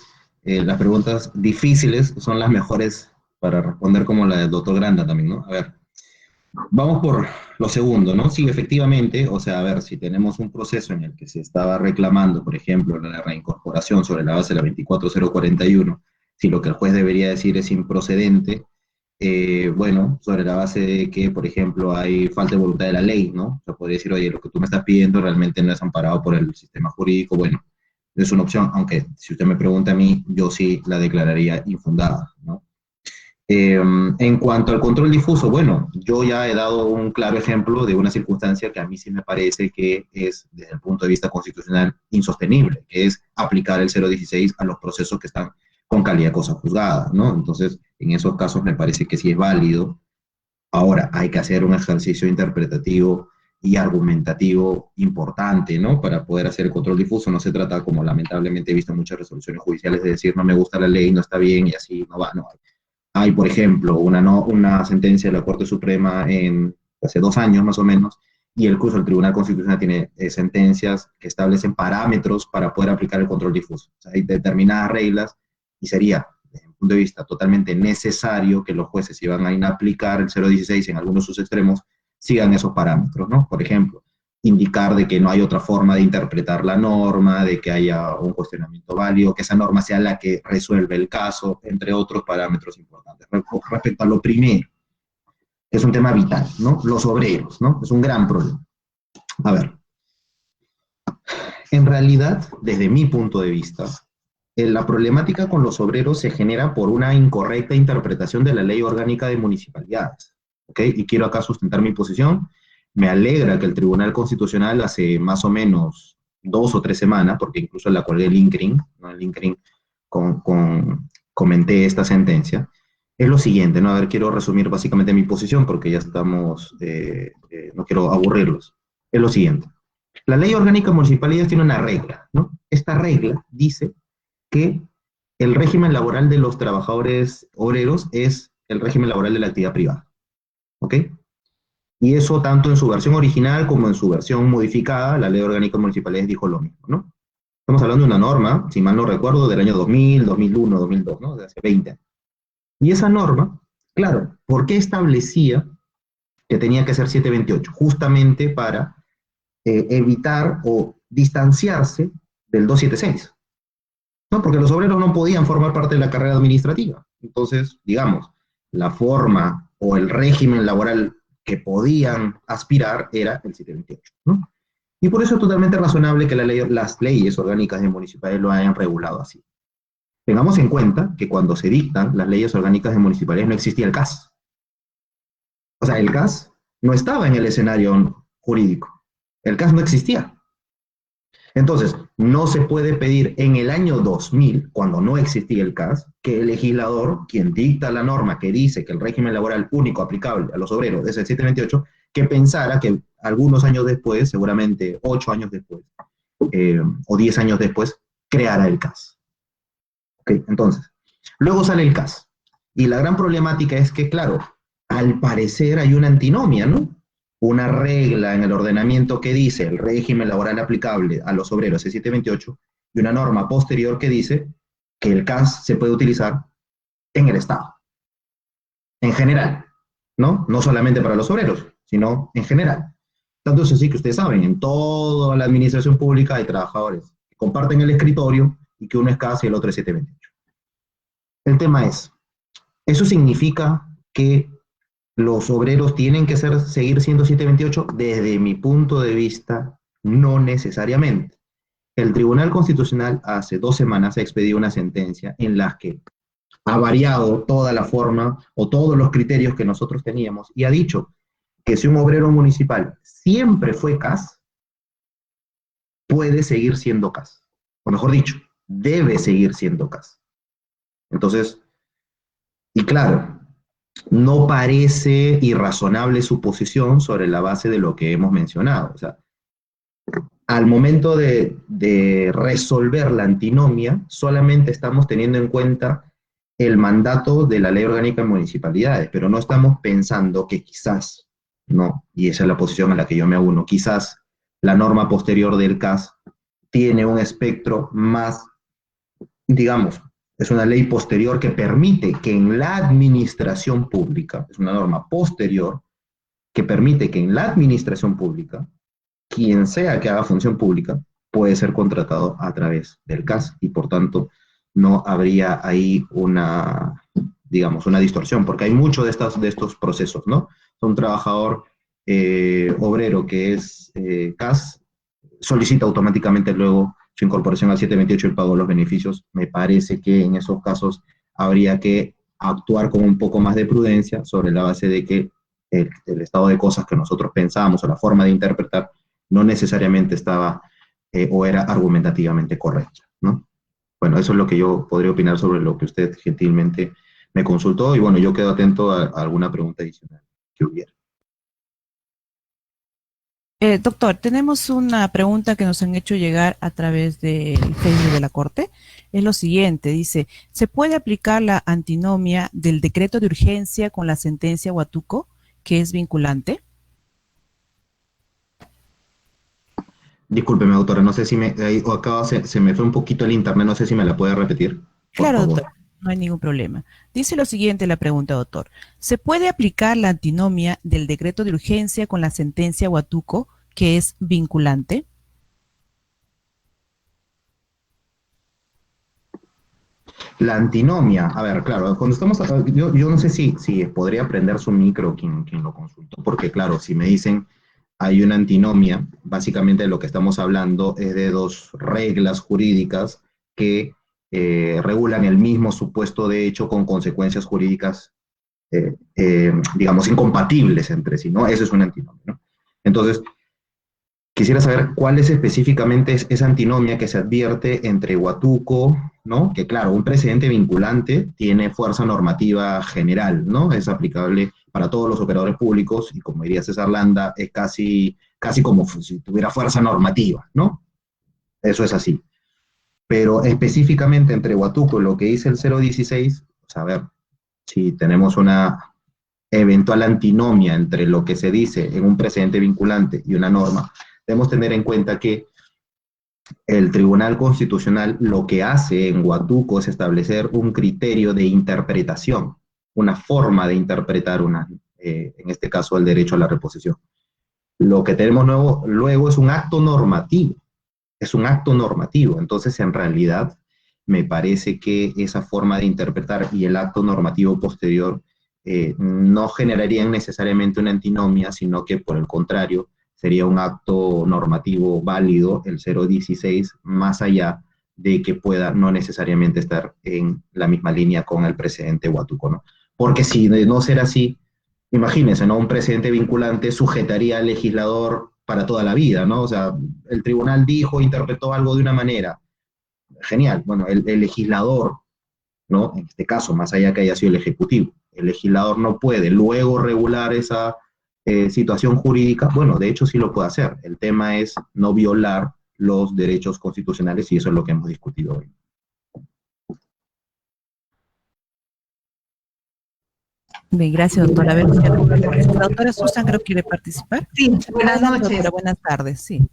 las preguntas difíciles son las mejores para responder, como la del doctor Granda también, ¿no? A ver, vamos por lo segundo, ¿no? Sí, efectivamente, o sea, a ver, si tenemos un proceso en el que se estaba reclamando, por ejemplo, la reincorporación sobre la base de la 24041, si lo que el juez debería decir es improcedente, bueno, sobre la base de que, por ejemplo, hay falta de voluntad de la ley, ¿no? O sea, podría decir, oye, lo que tú me estás pidiendo realmente no es amparado por el sistema jurídico. Bueno, es una opción, aunque si usted me pregunta a mí, yo sí la declararía infundada, ¿no? En cuanto al control difuso, bueno, yo ya he dado un claro ejemplo de una circunstancia que a mí sí me parece que es, desde el punto de vista constitucional, insostenible, que es aplicar el 016 a los procesos que están con calidad de cosa juzgada, ¿no? Entonces, en esos casos me parece que sí es válido Ahora, hay que hacer un ejercicio interpretativo y argumentativo importante, ¿no? Para poder hacer el control difuso. No se trata, como lamentablemente he visto en muchas resoluciones judiciales, de decir no me gusta la ley, no está bien y así no va, no. Hay, por ejemplo, una sentencia de la Corte Suprema hace 2 años más o menos, y el Tribunal Constitucional tiene sentencias que establecen parámetros para poder aplicar el control difuso. O sea, hay determinadas reglas y sería, desde mi punto de vista, totalmente necesario que los jueces, si van a aplicar el 016 en algunos de sus extremos, sigan esos parámetros, ¿no? Por ejemplo, indicar de que no hay otra forma de interpretar la norma, de que haya un cuestionamiento válido, que esa norma sea la que resuelve el caso, entre otros parámetros importantes. Respecto a lo primero, que es un tema vital, ¿no? Los obreros, ¿no? Es un gran problema. A ver, en realidad, desde mi punto de vista, la problemática con los obreros se genera por una incorrecta interpretación de la Ley Orgánica de Municipalidades, ¿ok? Y quiero acá sustentar mi posición. Me alegra que el Tribunal Constitucional hace más o menos 2 o 3 semanas, porque incluso la colgué el LinkedIn, ¿no? El LinkedIn comenté esta sentencia, es lo siguiente, ¿no? A ver, quiero resumir básicamente mi posición porque ya estamos, no quiero aburrirlos. Es lo siguiente. La Ley Orgánica de Municipalidades tiene una regla, ¿no? Esta regla dice que el régimen laboral de los trabajadores obreros es el régimen laboral de la actividad privada, ¿ok? Y eso tanto en su versión original como en su versión modificada, la Ley Orgánica de Municipalidades dijo lo mismo, ¿no? Estamos hablando de una norma, si mal no recuerdo, del año 2000, 2001, 2002, ¿no? De hace 20 años. Y esa norma, claro, ¿por qué establecía que tenía que ser 728? Justamente para evitar o distanciarse del 276. ¿No? Porque los obreros no podían formar parte de la carrera administrativa. Entonces, digamos, la forma o el régimen laboral que podían aspirar era el 728, ¿no? Y por eso es totalmente razonable que las leyes orgánicas de municipalidades lo hayan regulado así. Tengamos en cuenta que cuando se dictan las leyes orgánicas de municipalidades no existía el CAS. O sea, el CAS no estaba en el escenario jurídico. El CAS no existía. Entonces, no se puede pedir en el año 2000, cuando no existía el CAS, que el legislador, quien dicta la norma que dice que el régimen laboral único aplicable a los obreros es el 728, que pensara que algunos años después, seguramente 8 años después, o 10 años después, creara el CAS. ¿Okay? Entonces, luego sale el CAS. Y la gran problemática es que, claro, al parecer hay una antinomia, ¿no? Una regla en el ordenamiento que dice el régimen laboral aplicable a los obreros es 728 y una norma posterior que dice que el CAS se puede utilizar en el Estado, en general, ¿no? No solamente para los obreros, sino en general. Tanto es así que ustedes saben, en toda la administración pública hay trabajadores que comparten el escritorio y que uno es CAS y el otro es 728. El tema es, ¿eso significa que los obreros tienen que seguir siendo 728? Desde mi punto de vista, no necesariamente. El Tribunal Constitucional hace 2 semanas ha expedido una sentencia en la que ha variado toda la forma o todos los criterios que nosotros teníamos y ha dicho que si un obrero municipal siempre fue CAS, puede seguir siendo CAS. O mejor dicho, debe seguir siendo CAS. Entonces, y claro, no parece irrazonable su posición sobre la base de lo que hemos mencionado. O sea, al momento de resolver la antinomia, solamente estamos teniendo en cuenta el mandato de la Ley Orgánica de Municipalidades, pero no estamos pensando que quizás, no, y esa es la posición a la que yo me uno, quizás la norma posterior del CAS tiene un espectro más, digamos, es una ley posterior que permite que en la administración pública, es una norma posterior que permite que en la administración pública, quien sea que haga función pública, puede ser contratado a través del CAS y por tanto no habría ahí una, digamos, una distorsión, porque hay mucho de estos procesos, ¿no? Un trabajador obrero que es CAS solicita automáticamente luego su incorporación al 728 y el pago de los beneficios. Me parece que en esos casos habría que actuar con un poco más de prudencia sobre la base de que el estado de cosas que nosotros pensábamos o la forma de interpretar no necesariamente estaba o era argumentativamente correcta, ¿no? Bueno, eso es lo que yo podría opinar sobre lo que usted gentilmente me consultó y bueno, yo quedo atento a alguna pregunta adicional. que hubiera. Doctor, tenemos una pregunta que nos han hecho llegar a través del Facebook de la Corte. Es lo siguiente, dice, ¿se puede aplicar la antinomia del decreto de urgencia con la sentencia Huatuco, que es vinculante? Discúlpeme, doctora, no sé si se me fue un poquito el internet, no sé si me la puede repetir, por Claro, favor. doctor, no hay ningún problema. Dice lo siguiente la pregunta, doctor. ¿Se puede aplicar la antinomia del decreto de urgencia con la sentencia Huatuco, que es vinculante? La antinomia, a ver, claro, cuando estamos, yo no sé si podría prender su micro quien lo consultó, porque claro, si me dicen hay una antinomia, básicamente de lo que estamos hablando es de dos reglas jurídicas que regulan el mismo supuesto de hecho con consecuencias jurídicas, digamos, incompatibles entre sí, ¿no? Eso es una antinomia, ¿no? Entonces, quisiera saber cuál es específicamente esa antinomia que se advierte entre Huatuco, ¿no? Que claro, un precedente vinculante tiene fuerza normativa general, ¿no? Es aplicable para todos los operadores públicos y como diría César Landa, es casi como si tuviera fuerza normativa, ¿no? Eso es así. Pero específicamente entre Huatuco y lo que dice el 016, pues a ver, si tenemos una eventual antinomia entre lo que se dice en un precedente vinculante y una norma, debemos tener en cuenta que el Tribunal Constitucional lo que hace en Huatuco es establecer un criterio de interpretación, una forma de interpretar en este caso, el derecho a la reposición. Lo que tenemos luego es un acto normativo, entonces en realidad me parece que esa forma de interpretar y el acto normativo posterior no generarían necesariamente una antinomia, sino que por el contrario, sería un acto normativo válido, el 016, más allá de que pueda no necesariamente estar en la misma línea con el precedente Huatuco, ¿no? Porque si de no ser así, imagínense, ¿no? Un precedente vinculante sujetaría al legislador para toda la vida, ¿no? O sea, el tribunal dijo, interpretó algo de una manera. Genial. Bueno, el legislador, ¿no? En este caso, más allá que haya sido el ejecutivo, el legislador no puede luego regular esa situación jurídica. Bueno, de hecho sí lo puede hacer. El tema es no violar los derechos constitucionales y eso es lo que hemos discutido hoy. Bien, gracias, doctora. A ver, la doctora Susan creo que quiere participar. Sí, buenas noches. Doctora, buenas tardes, sí.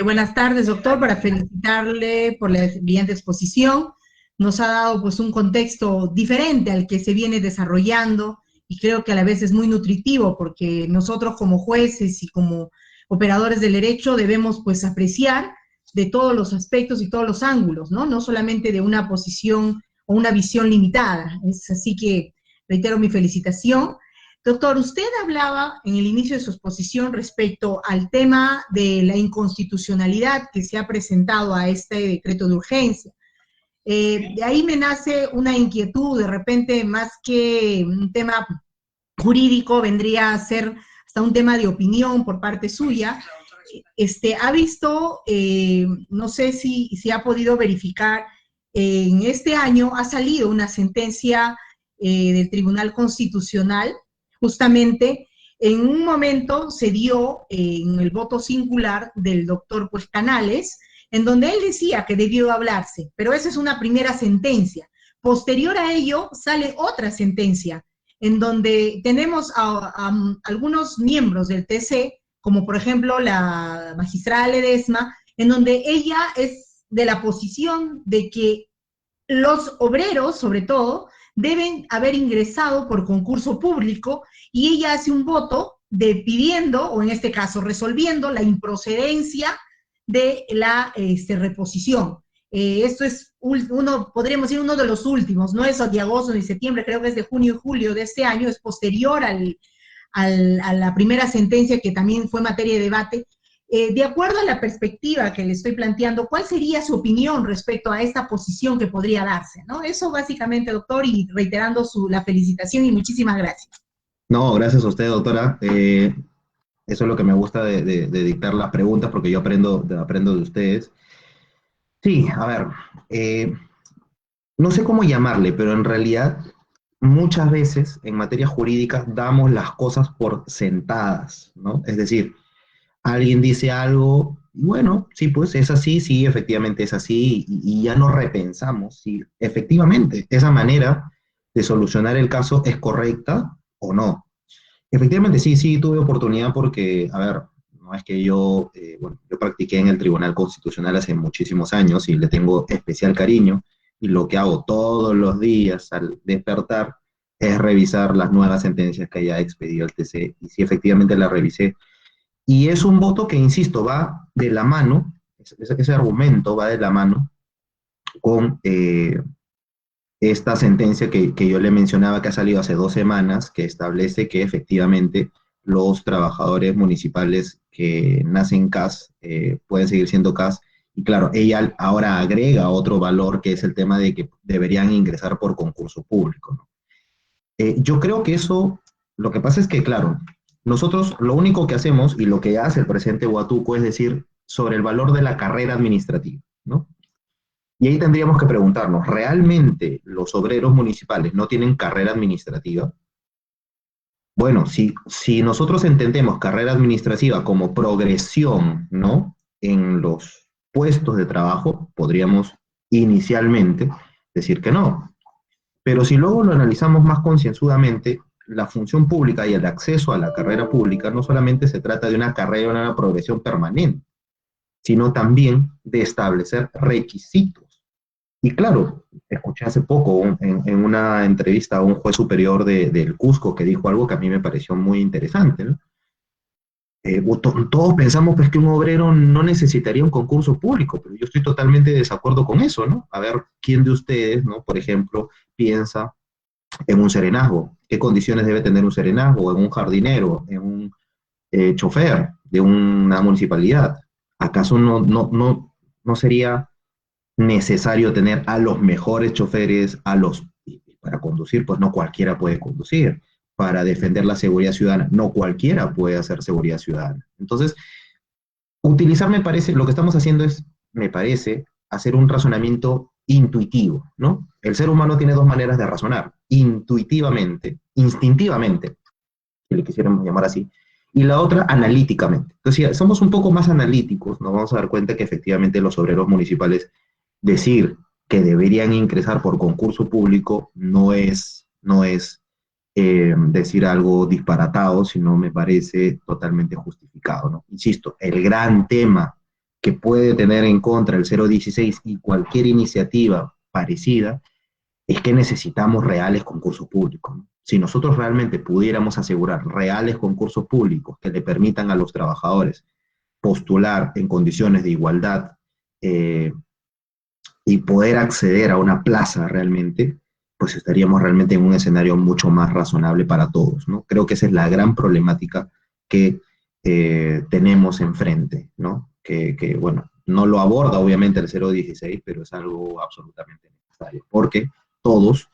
Buenas tardes, doctor, para felicitarle por la brillante exposición. Nos ha dado pues un contexto diferente al que se viene desarrollando y creo que a la vez es muy nutritivo porque nosotros como jueces y como operadores del derecho debemos pues apreciar de todos los aspectos y todos los ángulos, ¿no? No solamente de una posición o una visión limitada. Es así que reitero mi felicitación. Doctor, usted hablaba en el inicio de su exposición respecto al tema de la inconstitucionalidad que se ha presentado a este decreto de urgencia. De ahí me nace una inquietud, de repente más que un tema jurídico, vendría a ser hasta un tema de opinión por parte suya. Ha visto, no sé si ha podido verificar, en este año ha salido una sentencia del Tribunal Constitucional, justamente en un momento se dio en el voto singular del doctor pues, Canales, en donde él decía que debió hablarse, pero esa es una primera sentencia. Posterior a ello sale otra sentencia, en donde tenemos a algunos miembros del TC, como por ejemplo la magistrada Ledesma, en donde ella es de la posición de que los obreros, sobre todo, deben haber ingresado por concurso público y ella hace un voto pidiendo, o en este caso resolviendo, la improcedencia de la reposición. Esto es podríamos decir, uno de los últimos, no es de agosto ni septiembre, creo que es de junio y julio de este año, es posterior a la primera sentencia que también fue materia de debate. De acuerdo a la perspectiva que le estoy planteando, ¿cuál sería su opinión respecto a esta posición que podría darse, ¿no? Eso básicamente, doctor, y reiterando la felicitación y muchísimas gracias. No, gracias a usted, doctora. Eso es lo que me gusta de dictar las preguntas, porque yo aprendo de ustedes. Sí, a ver, no sé cómo llamarle, pero en realidad muchas veces en materia jurídica damos las cosas por sentadas, ¿no? Es decir, alguien dice algo, bueno, sí, pues es así, sí, efectivamente es así, y ya no repensamos si efectivamente esa manera de solucionar el caso es correcta o no. Efectivamente, sí, sí, tuve oportunidad porque, a ver, no es que yo, bueno, yo practiqué en el Tribunal Constitucional hace muchísimos años y le tengo especial cariño, y lo que hago todos los días al despertar es revisar las nuevas sentencias que haya expedido el TC, y sí, efectivamente la revisé. Y es un voto que, insisto, va de la mano, ese argumento va de la mano con esta sentencia que yo le mencionaba que ha salido hace 2 semanas, que establece que efectivamente los trabajadores municipales que nacen CAS pueden seguir siendo CAS. Y claro, ella ahora agrega otro valor que es el tema de que deberían ingresar por concurso público, ¿no? Yo creo que eso, lo que pasa es que, claro, nosotros lo único que hacemos y lo que hace el presidente Huatuco es decir sobre el valor de la carrera administrativa, ¿no? Y ahí tendríamos que preguntarnos, ¿realmente los obreros municipales no tienen carrera administrativa? Bueno, si nosotros entendemos carrera administrativa como progresión, ¿no? En los puestos de trabajo, podríamos inicialmente decir que no. Pero si luego lo analizamos más concienzudamente, la función pública y el acceso a la carrera pública no solamente se trata de una carrera o una progresión permanente, sino también de establecer requisitos. Y claro, escuché hace poco en una entrevista a un juez superior del Cusco que dijo algo que a mí me pareció muy interesante, ¿no? Todos pensamos pues, que un obrero no necesitaría un concurso público, pero yo estoy totalmente de desacuerdo con eso, ¿no? A ver, ¿quién de ustedes, ¿no? Por ejemplo, piensa en un serenazgo? ¿Qué condiciones debe tener un serenazgo? ¿En un jardinero? ¿En un chofer de una municipalidad? ¿Acaso no sería necesario tener a los mejores choferes, para conducir? Pues no cualquiera puede conducir. Para defender la seguridad ciudadana, no cualquiera puede hacer seguridad ciudadana. Entonces, utilizar, me parece, lo que estamos haciendo es, me parece, hacer un razonamiento intuitivo, ¿no? El ser humano tiene dos maneras de razonar: intuitivamente, instintivamente, si le quisiéramos llamar así, y la otra analíticamente. Entonces, si somos un poco más analíticos, nos vamos a dar cuenta que efectivamente los obreros municipales, decir que deberían ingresar por concurso público no es decir algo disparatado, sino me parece totalmente justificado, ¿no? Insisto, el gran tema que puede tener en contra el 016 y cualquier iniciativa parecida es que necesitamos reales concursos públicos, ¿no? Si nosotros realmente pudiéramos asegurar reales concursos públicos que le permitan a los trabajadores postular en condiciones de igualdad y poder acceder a una plaza realmente, pues estaríamos realmente en un escenario mucho más razonable para todos, ¿no? Creo que esa es la gran problemática que tenemos enfrente, ¿no? Bueno, no lo aborda obviamente el 016, pero es algo absolutamente necesario, porque todos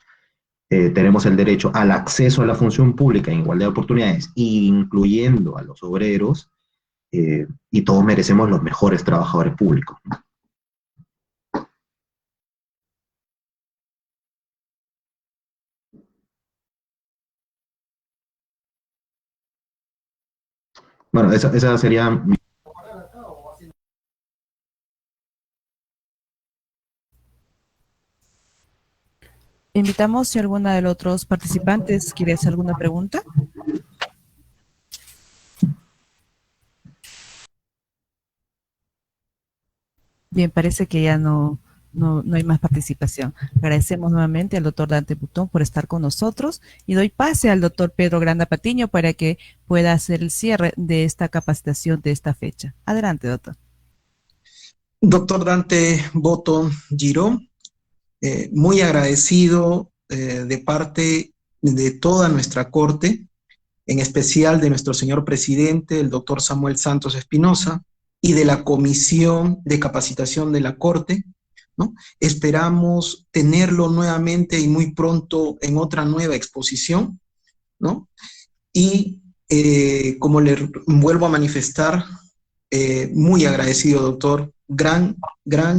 tenemos el derecho al acceso a la función pública en igualdad de oportunidades, incluyendo a los obreros, y todos merecemos los mejores trabajadores públicos, ¿no? Bueno, esa sería mi... Invitamos si alguna de los otros participantes quiere hacer alguna pregunta. Bien, parece que ya no hay más participación. Agradecemos nuevamente al doctor Dante Butón por estar con nosotros y doy pase al doctor Pedro Granda Patiño para que pueda hacer el cierre de esta capacitación de esta fecha. Adelante, doctor. Doctor Dante Botón Giró, muy agradecido de parte de toda nuestra Corte, en especial de nuestro señor presidente, el doctor Samuel Santos Espinosa, y de la Comisión de Capacitación de la Corte, ¿no? Esperamos tenerlo nuevamente y muy pronto en otra nueva exposición, ¿no? Y como le vuelvo a manifestar, muy agradecido, doctor, gran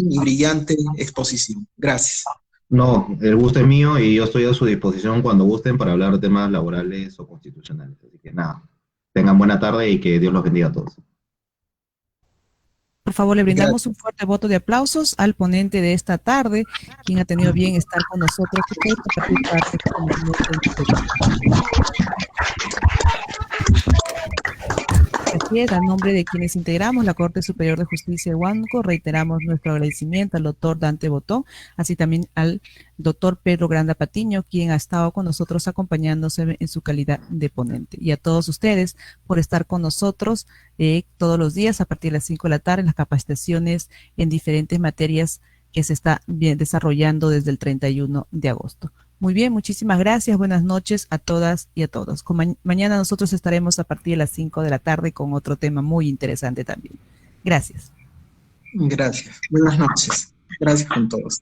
y brillante exposición. Gracias. No, el gusto es mío y yo estoy a su disposición cuando gusten para hablar de temas laborales o constitucionales. Así que nada, tengan buena tarde y que Dios los bendiga a todos. Por favor, le brindamos Gracias. un fuerte voto de aplausos al ponente de esta tarde, quien ha tenido bien estar con nosotros y puede compartir parte de este momento entretenido. Así es, a nombre de quienes integramos la Corte Superior de Justicia de Huánuco, reiteramos nuestro agradecimiento al doctor Dante Botón, así también al doctor Pedro Granda Patiño, quien ha estado con nosotros acompañándose en su calidad de ponente. Y a todos ustedes por estar con nosotros todos los días a partir de las 5 de la tarde en las capacitaciones en diferentes materias que se está desarrollando desde el 31 de agosto. Muy bien, muchísimas gracias. Buenas noches a todas y a todos. Mañana nosotros estaremos a partir de las 5 de la tarde con otro tema muy interesante también. Gracias. Gracias. Buenas noches. Gracias con todos.